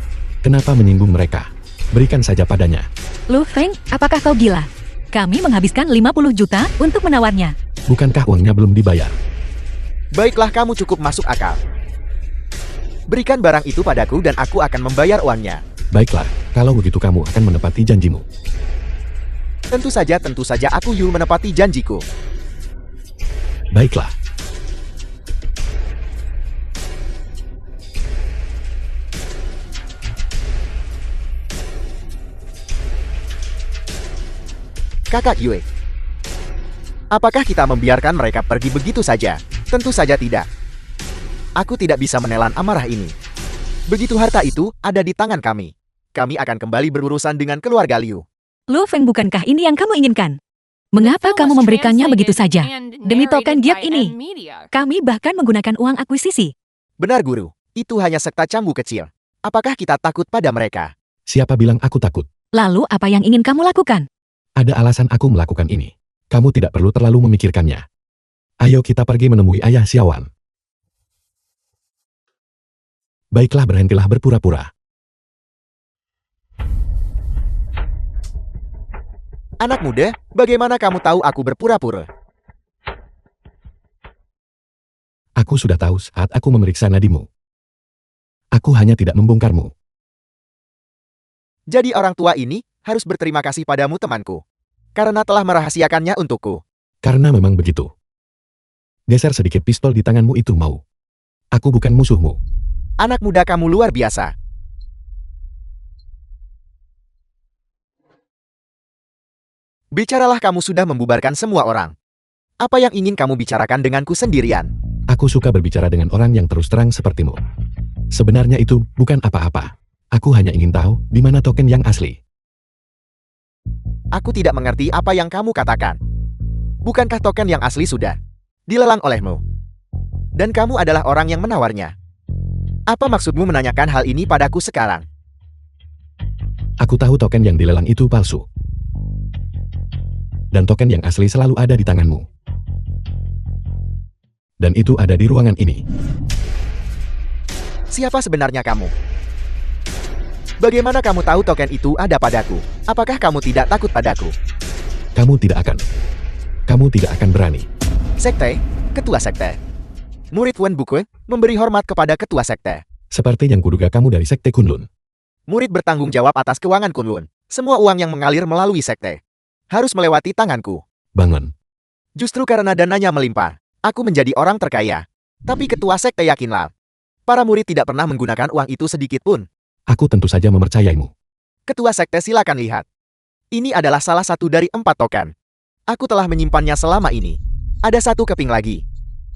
Kenapa menyinggung mereka? Berikan saja padanya.
Lu Feng, apakah kau gila? Kami menghabiskan 50 juta untuk menawarnya.
Bukankah uangnya belum dibayar?
Baiklah, kamu cukup masuk akal. Berikan barang itu padaku dan aku akan membayar uangnya.
Baiklah, kalau begitu kamu akan menepati janjimu.
Tentu saja aku Yu menepati janjiku.
Baiklah.
Kakak Yue, apakah kita membiarkan mereka pergi begitu saja? Tentu saja tidak. Aku tidak bisa menelan amarah ini. Begitu harta itu ada di tangan kami, kami akan kembali berurusan dengan keluarga Liu.
Lu Feng, bukankah ini yang kamu inginkan? Mengapa kamu memberikannya begitu saja? Demi token giat ini, kami bahkan menggunakan uang akuisisi.
Benar guru, itu hanya sekta Canggu kecil. Apakah kita takut pada mereka?
Siapa bilang aku takut?
Lalu apa yang ingin kamu lakukan?
Ada alasan aku melakukan ini. Kamu tidak perlu terlalu memikirkannya. Ayo kita pergi menemui ayah Xiaowan. Baiklah, berhentilah berpura-pura.
Anak muda, bagaimana kamu tahu aku berpura-pura?
Aku sudah tahu saat aku memeriksa nadimu. Aku hanya tidak membongkarmu.
Jadi orang tua ini harus berterima kasih padamu temanku. Karena telah merahasiakannya untukku.
Karena memang begitu. Geser sedikit pistol di tanganmu itu mau. Aku bukan musuhmu.
Anak muda kamu luar biasa. Bicaralah, kamu sudah membubarkan semua orang. Apa yang ingin kamu bicarakan denganku sendirian?
Aku suka berbicara dengan orang yang terus terang sepertimu. Sebenarnya itu bukan apa-apa. Aku hanya ingin tahu di mana token yang asli.
Aku tidak mengerti apa yang kamu katakan. Bukankah token yang asli sudah dilelang olehmu? Dan kamu adalah orang yang menawarnya. Apa maksudmu menanyakan hal ini padaku sekarang?
Aku tahu token yang dilelang itu palsu. Dan token yang asli selalu ada di tanganmu. Dan itu ada di ruangan ini.
Siapa sebenarnya kamu? Bagaimana kamu tahu token itu ada padaku? Apakah kamu tidak takut padaku?
Kamu tidak akan berani.
Sekte, ketua sekte. Murid Wen Bukun memberi hormat kepada ketua sekte.
Seperti yang kuduga kamu dari sekte Kunlun.
Murid bertanggung jawab atas keuangan Kunlun. Semua uang yang mengalir melalui sekte harus melewati tanganku.
Bangun.
Justru karena dananya melimpah, aku menjadi orang terkaya. Tapi ketua sekte yakinlah, para murid tidak pernah menggunakan uang itu sedikit pun.
Aku tentu saja mempercayaimu.
Ketua sekte, silakan lihat. Ini adalah salah satu dari 4 token. Aku telah menyimpannya selama ini. Ada 1 keping lagi.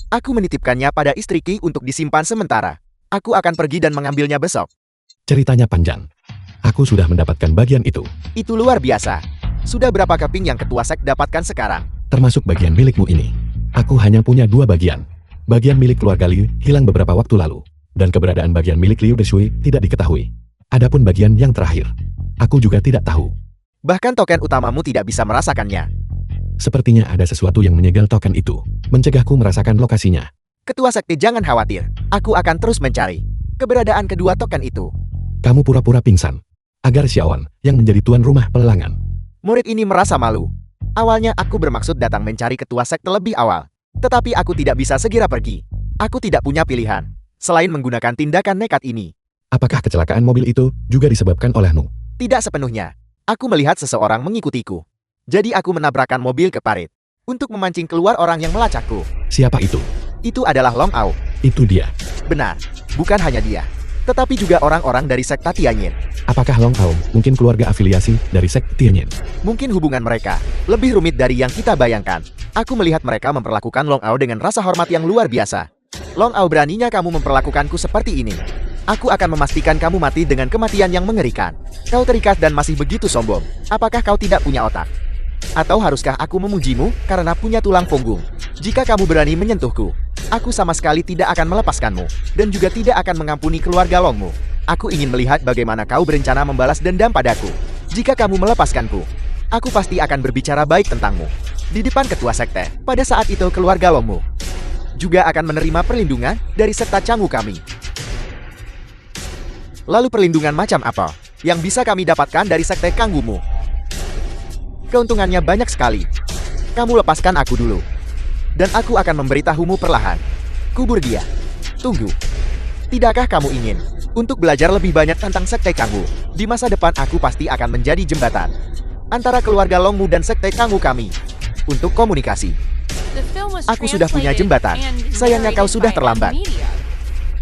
Aku menitipkannya pada istriku untuk disimpan sementara. Aku akan pergi dan mengambilnya besok.
Ceritanya panjang. Aku sudah mendapatkan bagian itu.
Itu luar biasa. Sudah berapa keping yang ketua sek dapatkan sekarang?
Termasuk bagian milikmu ini. Aku hanya punya 2 bagian. Bagian milik keluarga Liu hilang beberapa waktu lalu. Dan keberadaan bagian milik Liu Deshui tidak diketahui. Adapun bagian yang terakhir, aku juga tidak tahu.
Bahkan token utamamu tidak bisa merasakannya.
Sepertinya ada sesuatu yang menyegel token itu, mencegahku merasakan lokasinya.
Ketua sekte, jangan khawatir. Aku akan terus mencari keberadaan kedua token itu.
Kamu pura-pura pingsan, agar Xiaowan yang menjadi tuan rumah pelelangan.
Murid ini merasa malu. Awalnya aku bermaksud datang mencari ketua sekte lebih awal. Tetapi aku tidak bisa segera pergi. Aku tidak punya pilihan selain menggunakan tindakan nekat ini.
Apakah kecelakaan mobil itu juga disebabkan olehmu?
Tidak sepenuhnya. Aku melihat seseorang mengikutiku. Jadi aku menabrakkan mobil ke parit untuk memancing keluar orang yang melacakku.
Siapa itu?
Itu adalah Long Ao.
Itu dia.
Benar, bukan hanya dia, tetapi juga orang-orang dari sekte Tianyin.
Apakah Long Ao mungkin keluarga afiliasi dari sekte Tianyin?
Mungkin hubungan mereka lebih rumit dari yang kita bayangkan. Aku melihat mereka memperlakukan Long Ao dengan rasa hormat yang luar biasa. Long Ao, beraninya kamu memperlakukanku seperti ini. Aku akan memastikan kamu mati dengan kematian yang mengerikan. Kau terikat dan masih begitu sombong. Apakah kau tidak punya otak? Atau haruskah aku memujimu karena punya tulang punggung? Jika kamu berani menyentuhku, aku sama sekali tidak akan melepaskanmu. Dan juga tidak akan mengampuni keluarga Longmu. Aku ingin melihat bagaimana kau berencana membalas dendam padaku. Jika kamu melepaskanku, aku pasti akan berbicara baik tentangmu di depan ketua sekte. Pada saat itu keluarga Longmu juga akan menerima perlindungan dari sekte Canggu kami. Lalu perlindungan macam apa yang bisa kami dapatkan dari sekte Kanggumu? Keuntungannya banyak sekali. Kamu lepaskan aku dulu, dan aku akan memberitahumu perlahan. Kubur dia. Tunggu. Tidakkah kamu ingin untuk belajar lebih banyak tentang sekte Kanggu? Di masa depan aku pasti akan menjadi jembatan antara keluarga Longmu dan sekte Kanggu kami untuk komunikasi. Aku sudah punya jembatan. Sayangnya kau sudah terlambat.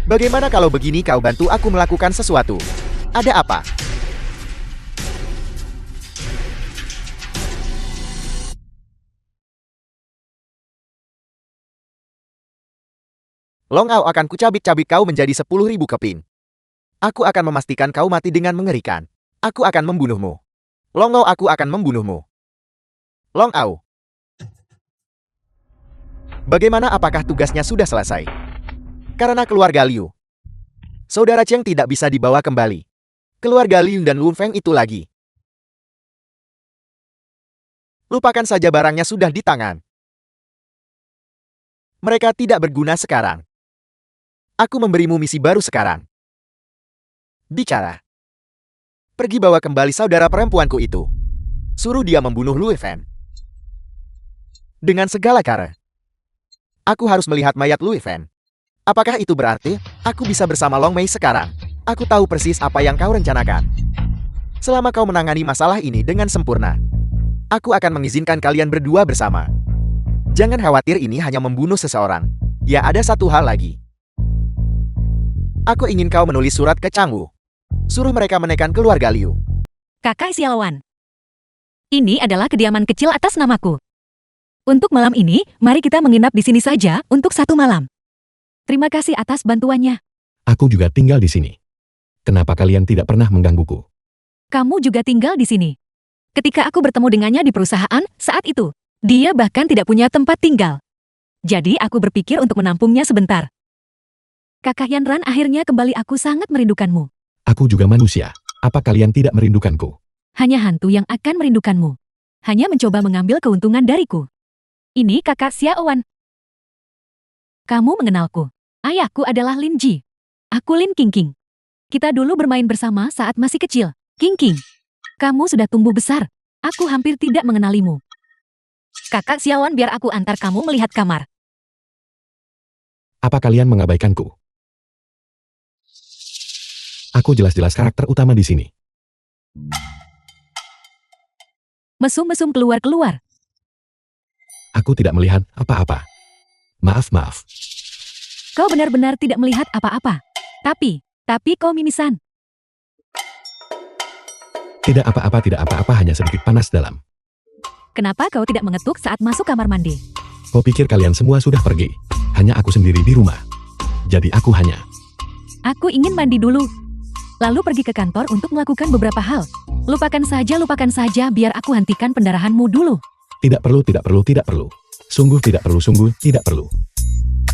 Bagaimana kalau begini, kau bantu aku melakukan sesuatu? Ada apa? Long Ao akan kucabik-cabik kau menjadi 10.000 keping. Aku akan memastikan kau mati dengan mengerikan. Aku akan membunuhmu. Long Ao, aku akan membunuhmu. Long Ao. Bagaimana, apakah tugasnya sudah selesai? Karena keluarga Liu, saudara Cheng tidak bisa dibawa kembali. Keluarga Liu dan Lun Feng itu lagi Lupakan saja barangnya sudah di tangan. Mereka tidak berguna sekarang. Aku memberimu misi baru sekarang. Bicara. Pergi bawa kembali saudara perempuanku itu. Suruh dia membunuh Lu Fen. Dengan segala cara. Aku harus melihat mayat Lu Fen. Apakah itu berarti aku bisa bersama Long Mei sekarang? Aku tahu persis apa yang kau rencanakan. Selama kau menangani masalah ini dengan sempurna, aku akan mengizinkan kalian berdua bersama. Jangan khawatir, ini hanya membunuh seseorang. Ya, ada satu hal lagi. Aku ingin kau menulis surat ke Changwu. Suruh mereka menekan keluarga Liu.
Kakak Xiaowan. Ini adalah kediaman kecil atas namaku. Untuk malam ini, mari kita menginap di sini saja untuk 1 malam. Terima kasih atas bantuannya.
Aku juga tinggal di sini. Kenapa kalian tidak pernah menggangguku?
Kamu juga tinggal di sini. Ketika aku bertemu dengannya di perusahaan, saat itu, dia bahkan tidak punya tempat tinggal. Jadi aku berpikir untuk menampungnya sebentar. Kakak Yanran, akhirnya kembali, aku sangat merindukanmu.
Aku juga manusia. Apa kalian tidak merindukanku?
Hanya hantu yang akan merindukanmu. Hanya mencoba mengambil keuntungan dariku. Ini kakak Xiaowan. Kamu mengenalku. Ayahku adalah Lin Ji. Aku Lin Qingqing. Kita dulu bermain bersama saat masih kecil. Qingqing, kamu sudah tumbuh besar. Aku hampir tidak mengenalimu. Kakak Xiaowan, biar aku antar kamu melihat kamar.
Apa kalian mengabaikanku? Aku jelas-jelas karakter utama di sini.
Mesum-mesum keluar-keluar.
Aku tidak melihat apa-apa. Maaf.
Kau benar-benar tidak melihat apa-apa. Tapi kau mimisan.
Tidak apa-apa, hanya sedikit panas dalam.
Kenapa kau tidak mengetuk saat masuk kamar mandi?
Kau pikir kalian semua sudah pergi? Hanya aku sendiri di rumah. Jadi aku hanya...
Aku ingin mandi dulu. Lalu pergi ke kantor untuk melakukan beberapa hal. Lupakan saja, biar aku hentikan pendarahanmu dulu.
Tidak perlu. Sungguh tidak perlu.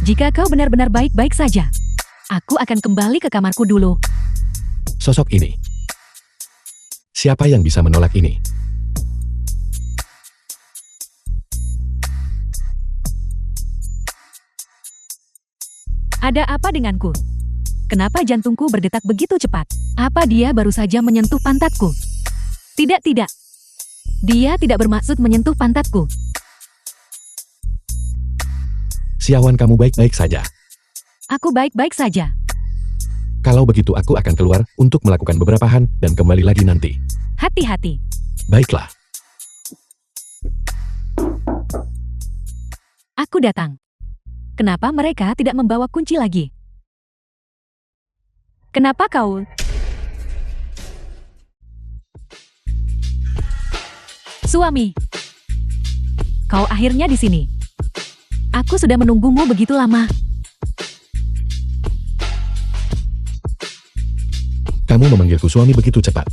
Jika kau benar-benar baik-baik saja, aku akan kembali ke kamarku dulu.
Sosok ini. Siapa yang bisa menolak ini?
Ada apa denganku? Kenapa jantungku berdetak begitu cepat? Apa dia baru saja menyentuh pantatku? Tidak. Dia tidak bermaksud menyentuh pantatku.
Xiaowan, kamu baik-baik saja.
Aku baik-baik saja.
Kalau begitu aku akan keluar untuk melakukan beberapa hal dan kembali lagi nanti.
Hati-hati.
Baiklah.
Aku datang. Kenapa mereka tidak membawa kunci lagi? Kenapa kau... Suami. Kau akhirnya di sini. Aku sudah menunggumu begitu lama.
Kamu memanggilku suami begitu cepat.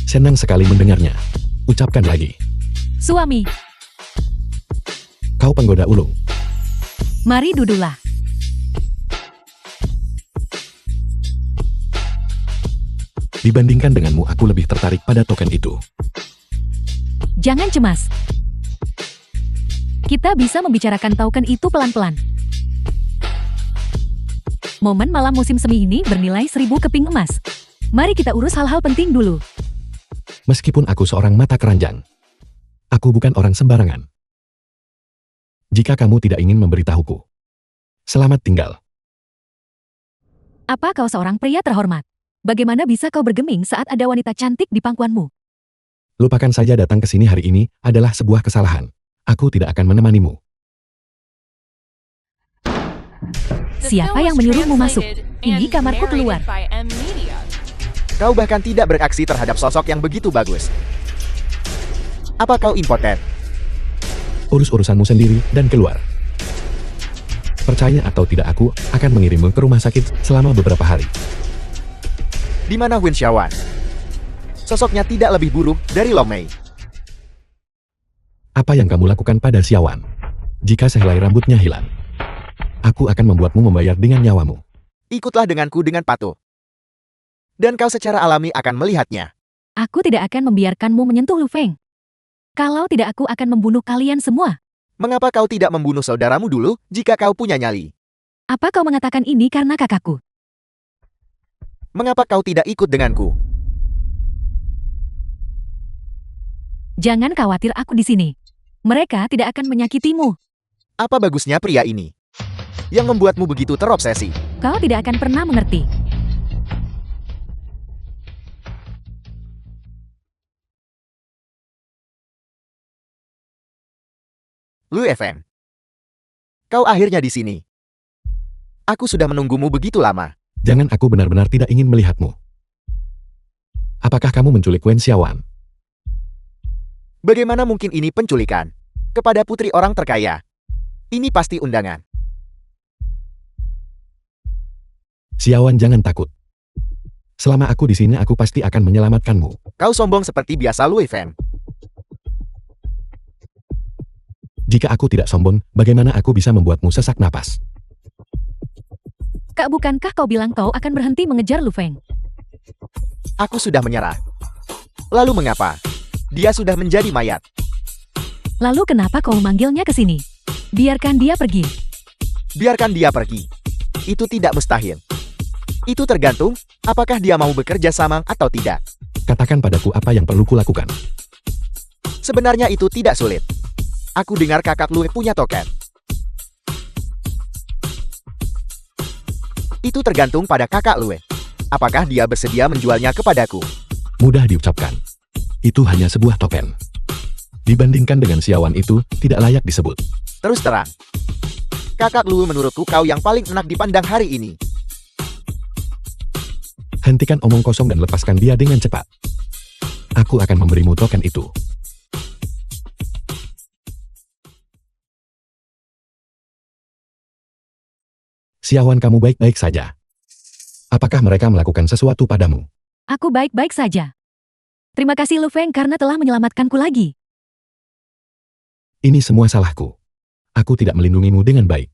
Senang sekali mendengarnya. Ucapkan lagi.
Suami.
Kau penggoda ulung.
Mari duduklah.
Dibandingkan denganmu, aku lebih tertarik pada token itu.
Jangan cemas. Kita bisa membicarakan token itu pelan-pelan. Momen malam musim semi ini bernilai 1000 keping emas. Mari kita urus hal-hal penting dulu.
Meskipun aku seorang mata keranjang, aku bukan orang sembarangan. Jika kamu tidak ingin memberitahuku, selamat tinggal.
Apa kau seorang pria terhormat? Bagaimana bisa kau bergeming saat ada wanita cantik di pangkuanmu?
Lupakan saja, datang ke sini hari ini adalah sebuah kesalahan. Aku tidak akan menemanimu.
Siapa yang menyuruhmu masuk? Ini kamarku keluar.
Kau bahkan tidak bereaksi terhadap sosok yang begitu bagus. Apa kau impoten?
Urus urusanmu sendiri dan keluar. Percaya atau tidak, aku akan mengirimmu ke rumah sakit selama beberapa hari.
Di mana Wen Xiaowan? Sosoknya tidak lebih buruk dari Long Mei.
Apa yang kamu lakukan pada Xiaowan? Jika sehelai rambutnya hilang, aku akan membuatmu membayar dengan nyawamu.
Ikutlah denganku dengan patuh. Dan kau secara alami akan melihatnya.
Aku tidak akan membiarkanmu menyentuh Lu Feng. Kalau tidak aku akan membunuh kalian semua.
Mengapa kau tidak membunuh saudaramu dulu jika kau punya nyali?
Apa kau mengatakan ini karena kakakku?
Mengapa kau tidak ikut denganku?
Jangan khawatir aku di sini. Mereka tidak akan menyakitimu.
Apa bagusnya pria ini? Yang membuatmu begitu terobsesi.
Kau tidak akan pernah mengerti.
Lu FM. Kau akhirnya di sini. Aku sudah menunggumu begitu lama.
Jangan, aku benar-benar tidak ingin melihatmu. Apakah kamu menculik Wen Xiaowan?
Bagaimana mungkin ini penculikan? Kepada putri orang terkaya. Ini pasti undangan.
Xiaowan, jangan takut. Selama aku di sini, aku pasti akan menyelamatkanmu.
Kau sombong seperti biasa, Lu FM.
Jika aku tidak sombong, bagaimana aku bisa membuatmu sesak napas?
Kak, bukankah kau bilang kau akan berhenti mengejar Lu Feng?
Aku sudah menyerah. Lalu mengapa? Dia sudah menjadi mayat.
Lalu kenapa kau memanggilnya ke sini? Biarkan dia pergi.
Biarkan dia pergi. Itu tidak mustahil. Itu tergantung, apakah dia mau bekerja sama atau tidak.
Katakan padaku apa yang perlu kulakukan.
Sebenarnya itu tidak sulit. Aku dengar kakak Lu punya token. Itu tergantung pada kakak Lu. Apakah dia bersedia menjualnya kepadaku?
Mudah diucapkan. Itu hanya sebuah token. Dibandingkan dengan Xiaowan itu, tidak layak disebut.
Terus terang. Kakak Lu menurutku kau yang paling enak dipandang hari ini.
Hentikan omong kosong dan lepaskan dia dengan cepat. Aku akan memberimu token itu. Xiaowan, kamu baik-baik saja. Apakah mereka melakukan sesuatu padamu?
Aku baik-baik saja. Terima kasih Lu Feng karena telah menyelamatkanku lagi.
Ini semua salahku. Aku tidak melindungimu dengan baik.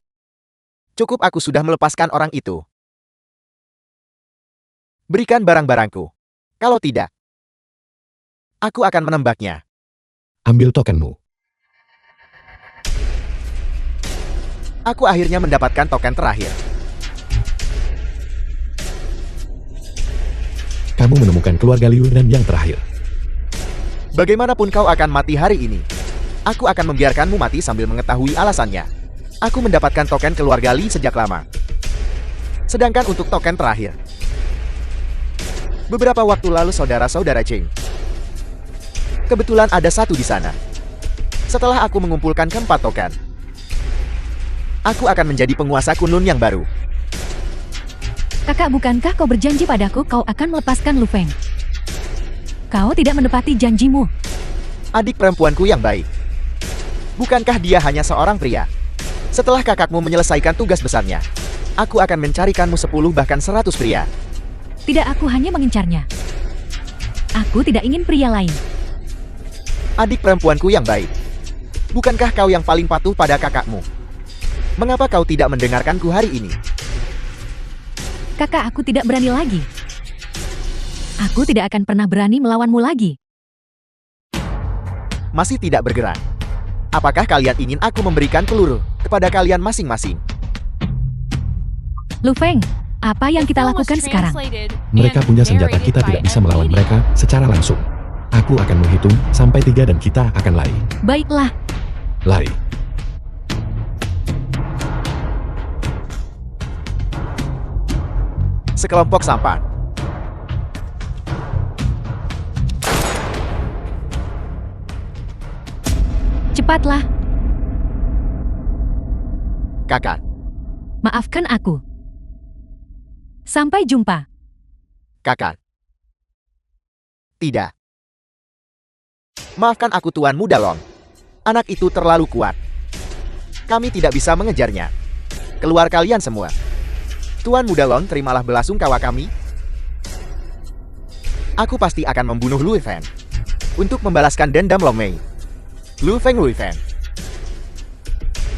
Cukup, aku sudah melepaskan orang itu. Berikan barang-barangku. Kalau tidak, aku akan menembaknya.
Ambil tokenmu.
Aku akhirnya mendapatkan token terakhir.
Kamu menemukan keluarga Liu dan yang terakhir.
Bagaimanapun kau akan mati hari ini. Aku akan membiarkanmu mati sambil mengetahui alasannya. Aku mendapatkan token keluarga Li sejak lama. Sedangkan untuk token terakhir, beberapa waktu lalu saudara-saudara Cheng. Kebetulan ada satu di sana. Setelah aku mengumpulkan keempat token, aku akan menjadi penguasa Kunlun yang baru.
Kakak, bukankah kau berjanji padaku kau akan melepaskan Lu Feng? Kau tidak menepati janjimu.
Adik perempuanku yang baik. Bukankah dia hanya seorang pria? Setelah kakakmu menyelesaikan tugas besarnya, aku akan mencarikanmu 10 bahkan 100 pria.
Tidak, aku hanya mengincarnya. Aku tidak ingin pria lain.
Adik perempuanku yang baik. Bukankah kau yang paling patuh pada kakakmu? Mengapa kau tidak mendengarkanku hari ini?
Kakak, aku tidak berani lagi. Aku tidak akan pernah berani melawanmu lagi.
Masih tidak bergerak. Apakah kalian ingin aku memberikan peluru kepada kalian masing-masing?
Lu Feng, apa yang kita lakukan sekarang?
Mereka punya senjata, kita tidak bisa melawan mereka secara langsung. Aku akan menghitung sampai 3 dan kita akan lari.
Baiklah.
Lari.
Sekelompok sampan.
Cepatlah.
Kakak,
Maafkan aku. Sampai jumpa.
kakak. Tidak. Maafkan aku Tuan Muda Long. Anak itu terlalu kuat. Kami tidak bisa mengejarnya. Keluar kalian semua. Tuan Muda Long, terimalah belasungkawa kami. Aku pasti akan membunuh Lu Feng untuk membalaskan dendam Long Mei. Lu Feng.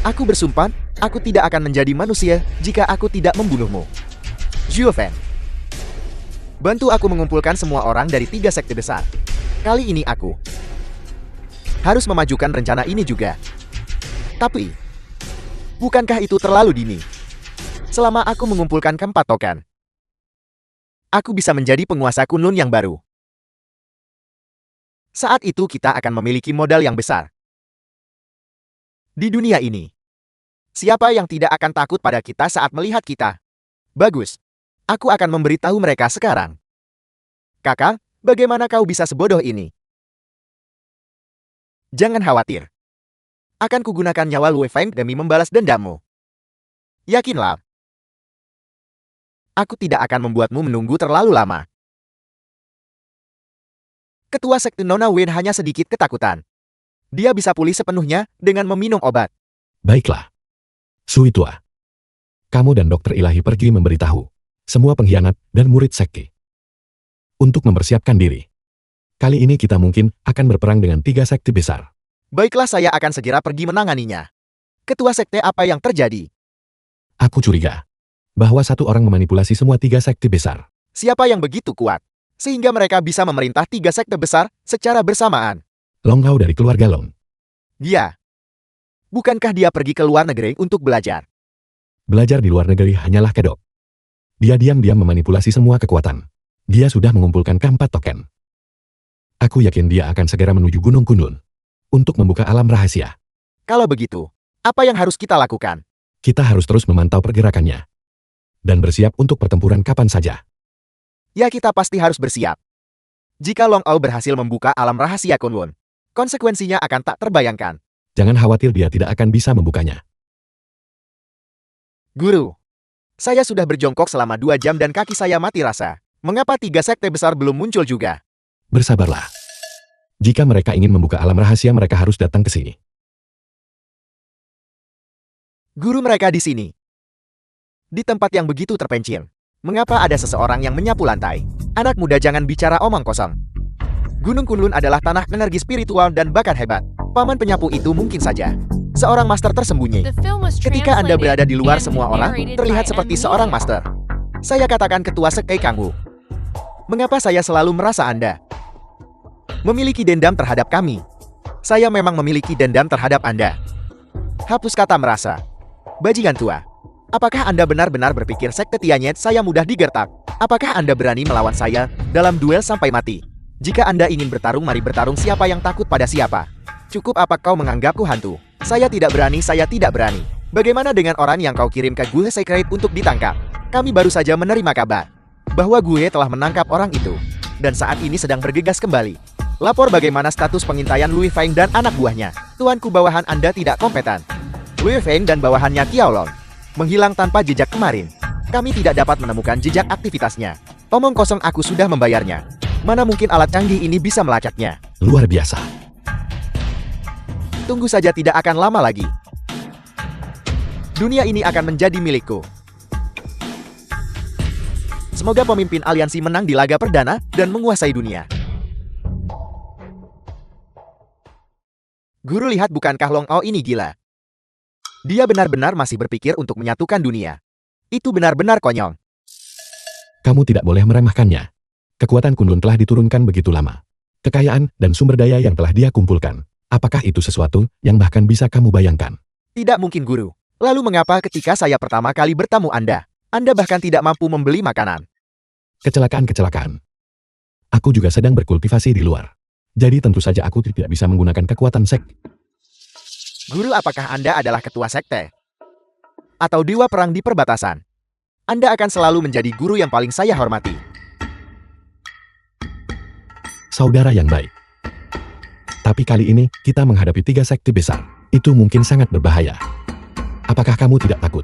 Aku bersumpah, aku tidak akan menjadi manusia jika aku tidak membunuhmu. Zhuo Feng. Bantu aku mengumpulkan semua orang dari 3 sekte besar. Kali ini aku harus memajukan rencana ini juga. Tapi, bukankah itu terlalu dini? Selama aku mengumpulkan keempat token, aku bisa menjadi penguasa Kunlun yang baru. Saat itu kita akan memiliki modal yang besar. Di dunia ini, siapa yang tidak akan takut pada kita saat melihat kita? Bagus. Aku akan memberitahu mereka sekarang. Kakak, bagaimana kau bisa sebodoh ini? Jangan khawatir. Akan kugunakan nyawa Lue Feng demi membalas dendammu. Yakinlah. Aku tidak akan membuatmu menunggu terlalu lama. Ketua Sekte Nona Wen hanya sedikit ketakutan. Dia bisa pulih sepenuhnya dengan meminum obat.
Baiklah. Sui Tua. Kamu dan Dokter Ilahi pergi memberitahu semua pengkhianat dan murid sekte untuk mempersiapkan diri. Kali ini kita mungkin akan berperang dengan 3 sekte besar.
Baiklah, saya akan segera pergi menanganinya. Ketua sekte, apa yang terjadi?
Aku curiga bahwa satu orang memanipulasi semua 3 sekte besar.
Siapa yang begitu kuat sehingga mereka bisa memerintah 3 sekte besar secara bersamaan?
Long Hao dari keluarga Long.
Dia. Bukankah dia pergi ke luar negeri untuk belajar?
Belajar di luar negeri hanyalah kedok. Dia diam-diam memanipulasi semua kekuatan. Dia sudah mengumpulkan keempat token. Aku yakin dia akan segera menuju Gunung Kunlun untuk membuka alam rahasia.
Kalau begitu, apa yang harus kita lakukan?
Kita harus terus memantau pergerakannya dan bersiap untuk pertempuran kapan saja.
Ya, kita pasti harus bersiap. Jika Long Ao berhasil membuka alam rahasia Kunlun, konsekuensinya akan tak terbayangkan.
Jangan khawatir, dia tidak akan bisa membukanya.
Guru, saya sudah berjongkok selama 2 jam dan kaki saya mati rasa. Mengapa 3 sekte besar belum muncul juga?
Bersabarlah. Jika mereka ingin membuka alam rahasia, mereka harus datang ke sini.
Guru, mereka di sini. Di tempat yang begitu terpencil. Mengapa ada seseorang yang menyapu lantai? Anak muda, jangan bicara omong kosong. Gunung Kunlun adalah tanah energi spiritual dan bakat hebat. Paman penyapu itu mungkin saja seorang master tersembunyi. Ketika Anda berada di luar, semua orang terlihat seperti seorang master. Saya katakan Ketua Sekte Kangwu. Mengapa saya selalu merasa Anda memiliki dendam terhadap kami? Saya memang memiliki dendam terhadap Anda. Hapus kata merasa. Bajingan tua. Apakah Anda benar-benar berpikir Sekte Tianyet saya mudah digertak? Apakah Anda berani melawan saya dalam duel sampai mati? Jika Anda ingin bertarung, mari bertarung siapa yang takut pada siapa. Cukup apa kau menganggapku hantu? Saya tidak berani, saya tidak berani. Bagaimana dengan orang yang kau kirim ke Gue Secret untuk ditangkap? Kami baru saja menerima kabar bahwa Gue telah menangkap orang itu dan saat ini sedang bergegas kembali. Lapor bagaimana status pengintaian Lui Feng dan anak buahnya. Tuanku, bawahan Anda tidak kompeten. Lui Feng dan bawahannya Qiaolong menghilang tanpa jejak kemarin. Kami tidak dapat menemukan jejak aktivitasnya. Omong kosong, aku sudah membayarnya. Mana mungkin alat canggih ini bisa melacaknya?
Luar biasa.
Tunggu saja, tidak akan lama lagi. Dunia ini akan menjadi milikku. Semoga pemimpin aliansi menang di laga perdana dan menguasai dunia. Guru, lihat, bukankah Long Ao ini gila? Dia benar-benar masih berpikir untuk menyatukan dunia. Itu benar-benar konyol.
Kamu tidak boleh meremehkannya. Kekuatan Kunlun telah diturunkan begitu lama. Kekayaan dan sumber daya yang telah dia kumpulkan. Apakah itu sesuatu yang bahkan bisa kamu bayangkan?
Tidak mungkin, Guru. Lalu mengapa ketika saya pertama kali bertemu Anda bahkan tidak mampu membeli makanan?
Kecelakaan. Aku juga sedang berkultivasi di luar. Jadi tentu saja aku tidak bisa menggunakan kekuatan sekte.
Guru, apakah Anda adalah ketua sekte? Atau dewa perang di perbatasan? Anda akan selalu menjadi guru yang paling saya hormati.
Saudara yang baik. Tapi kali ini, kita menghadapi 3 sekte besar. Itu mungkin sangat berbahaya. Apakah kamu tidak takut?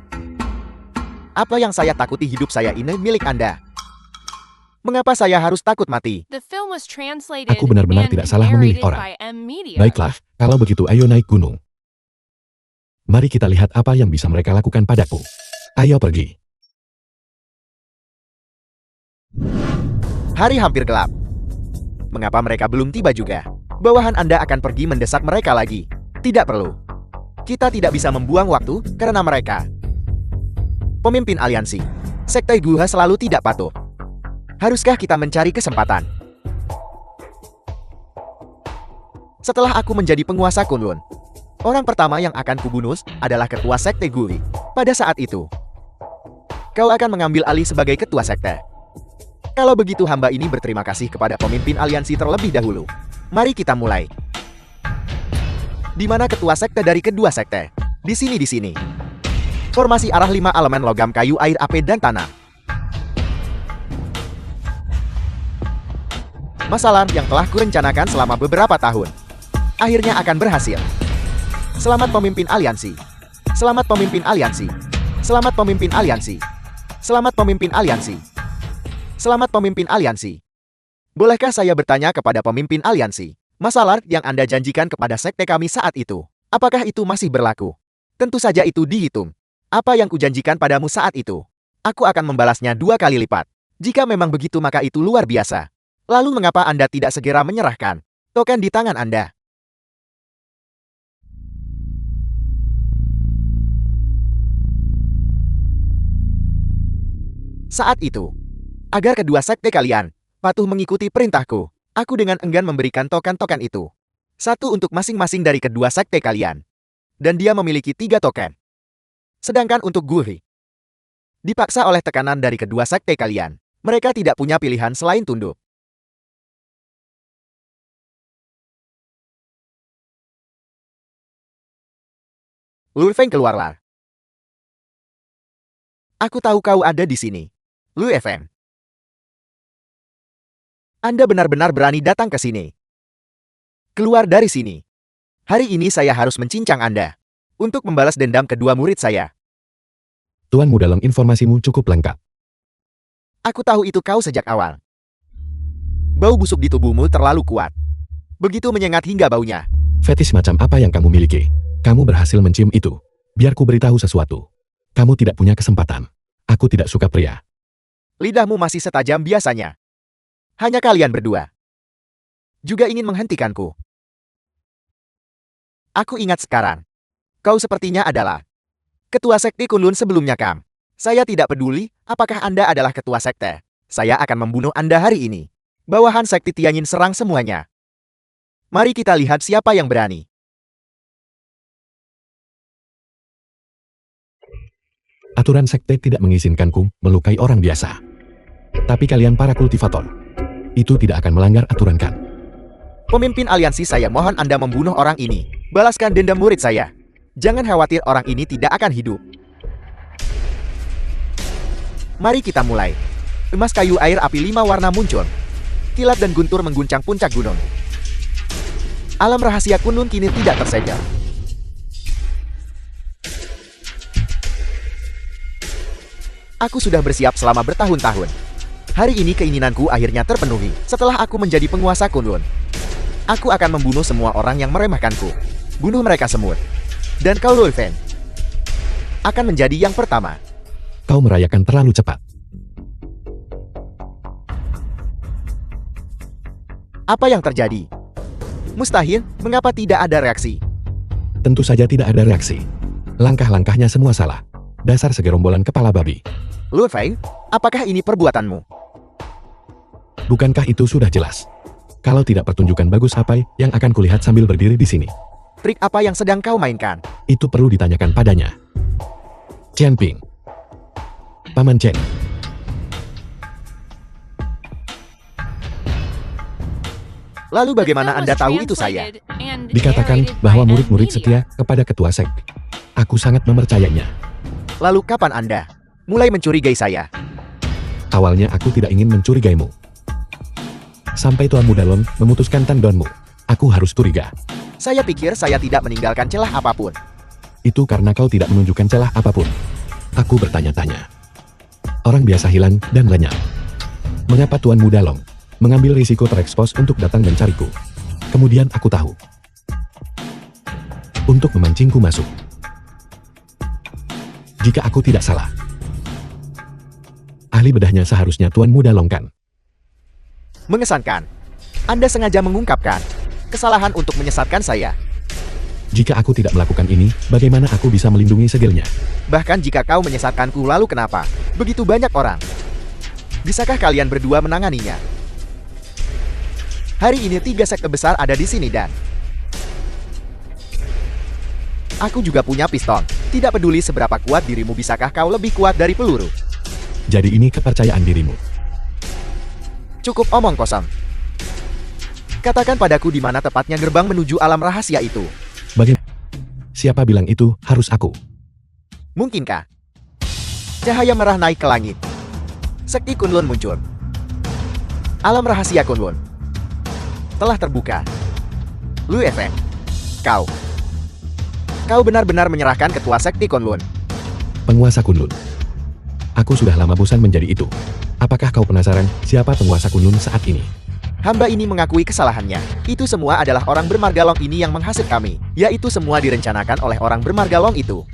Apa yang saya takuti? Hidup saya ini milik Anda. Mengapa saya harus takut mati?
Aku benar-benar tidak salah memilih orang. Baiklah, kalau begitu ayo naik gunung. Mari kita lihat apa yang bisa mereka lakukan padaku. Ayo pergi.
Hari hampir gelap. Mengapa mereka belum tiba juga? Bawahan Anda akan pergi mendesak mereka lagi. Tidak perlu. Kita tidak bisa membuang waktu karena mereka. Pemimpin aliansi. Sekte Guha selalu tidak patuh. Haruskah kita mencari kesempatan? Setelah aku menjadi penguasa Kunlun, orang pertama yang akan kubunuh adalah ketua sekte Guri. Pada saat itu, kau akan mengambil alih sebagai ketua sekte. Kalau begitu hamba ini berterima kasih kepada pemimpin aliansi terlebih dahulu. Mari kita mulai. Di mana ketua sekte dari kedua sekte? Di sini. Formasi arah 5 elemen logam, kayu, air, api, dan tanah. Masalah yang telah kurencanakan selama beberapa tahun akhirnya akan berhasil. Selamat pemimpin aliansi. Selamat pemimpin aliansi. Selamat pemimpin aliansi. Selamat pemimpin aliansi. Selamat pemimpin aliansi. Bolehkah saya bertanya kepada pemimpin aliansi, masalah yang Anda janjikan kepada sekte kami saat itu, apakah itu masih berlaku? Tentu saja itu dihitung. Apa yang kujanjikan padamu saat itu, aku akan membalasnya 2 kali lipat. Jika memang begitu maka itu luar biasa. Lalu mengapa Anda tidak segera menyerahkan token di tangan Anda? Saat itu, agar kedua sekte kalian patuh mengikuti perintahku, aku dengan enggan memberikan token-token itu. 1 untuk masing-masing dari kedua sekte kalian. Dan dia memiliki 3 token. Sedangkan untuk Guri, dipaksa oleh tekanan dari kedua sekte kalian, mereka tidak punya pilihan selain tunduk. Lu Feng, keluarlah. Aku tahu kau ada di sini. Lu Feng. Anda benar-benar berani datang ke sini. Keluar dari sini. Hari ini saya harus mencincang Anda untuk membalas dendam kedua murid saya.
Tuan Mudalong, informasimu cukup lengkap.
Aku tahu itu kau sejak awal. Bau busuk di tubuhmu terlalu kuat. Begitu menyengat hingga baunya.
Fetis macam apa yang kamu miliki? Kamu berhasil mencium itu. Biar ku beritahu sesuatu. Kamu tidak punya kesempatan. Aku tidak suka pria.
Lidahmu masih setajam biasanya. Hanya kalian berdua juga ingin menghentikanku. Aku ingat sekarang. Kau sepertinya adalah ketua sekte Kunlun sebelumnya, Kam. Saya tidak peduli apakah Anda adalah ketua sekte. Saya akan membunuh Anda hari ini. Bawahan sekte Tianyin serang semuanya. Mari kita lihat siapa yang berani.
Aturan sekte tidak mengizinkanku melukai orang biasa. Tapi kalian para kultivator, itu tidak akan melanggar aturan kan?
Pemimpin aliansi, saya mohon Anda membunuh orang ini. Balaskan dendam murid saya. Jangan khawatir, orang ini tidak akan hidup. Mari kita mulai. Emas, kayu, air, api 5 warna muncul. Kilat dan guntur mengguncang puncak gunung. Alam rahasia Kunlun kini tidak tersegel. Aku sudah bersiap selama bertahun-tahun. Hari ini keinginanku akhirnya terpenuhi. Setelah aku menjadi penguasa Kunlun, aku akan membunuh semua orang yang meremehkanku. Bunuh mereka semua. Dan kau, Lu Feng, akan menjadi yang pertama.
Kau merayakan terlalu cepat.
Apa yang terjadi? Mustahil, mengapa tidak ada reaksi?
Tentu saja tidak ada reaksi. Langkah-langkahnya semua salah. Dasar segerombolan kepala babi.
Lu Feng, apakah ini perbuatanmu?
Bukankah itu sudah jelas? Kalau tidak pertunjukan bagus apa yang akan kulihat sambil berdiri di sini?
Trik apa yang sedang kau mainkan?
Itu perlu ditanyakan padanya. Chen Ping. Paman Chen.
Lalu bagaimana Anda tahu itu saya?
Dikatakan bahwa murid-murid setia kepada ketua sekte. Aku sangat mempercayainya.
Lalu kapan Anda mulai mencurigai saya?
Awalnya aku tidak ingin mencurigaimu. Sampai Tuan Mudalong memutuskan tandonmu. Aku harus curiga.
Saya pikir saya tidak meninggalkan celah apapun.
Itu karena kau tidak menunjukkan celah apapun. Aku bertanya-tanya. Orang biasa hilang dan lenyap. Mengapa Tuan Mudalong mengambil risiko terekspos untuk datang mencariku? Kemudian aku tahu. Untuk memancingku masuk. Jika aku tidak salah. Ahli bedahnya seharusnya Tuan Mudalong kan?
Mengesankan. Anda sengaja mengungkapkan kesalahan untuk menyesatkan saya.
Jika aku tidak melakukan ini, bagaimana aku bisa melindungi segilnya?
Bahkan jika kau menyesatkanku, lalu kenapa begitu banyak orang? Bisakah kalian berdua menanganinya? Hari ini 3 sekte besar ada di sini dan Aku juga punya piston. Tidak peduli seberapa kuat dirimu, bisakah kau lebih kuat dari peluru?
Jadi ini kepercayaan dirimu.
Cukup omong kosong. Katakan padaku di mana tepatnya gerbang menuju alam rahasia itu.
Bagaimana? Siapa bilang itu harus aku?
Mungkinkah? Cahaya merah naik ke langit. Sekti Kunlun muncul. Alam rahasia Kunlun telah terbuka. Lu Efek. Kau benar-benar menyerahkan ketua sekti Kunlun.
Penguasa Kunlun. Aku sudah lama bosan menjadi itu. Apakah kau penasaran siapa penguasa Kunlun saat ini?
Hamba ini mengakui kesalahannya. Itu semua adalah orang bermargalong ini yang menghasut kami. Yaitu semua direncanakan oleh orang bermargalong itu.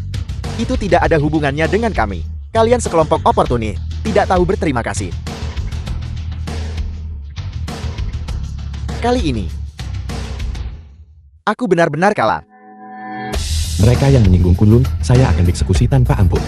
Itu tidak ada hubungannya dengan kami. Kalian sekelompok oportunis, tidak tahu berterima kasih. Kali ini, aku benar-benar kalah.
Mereka yang menyinggung Kunlun, saya akan dieksekusi tanpa ampun.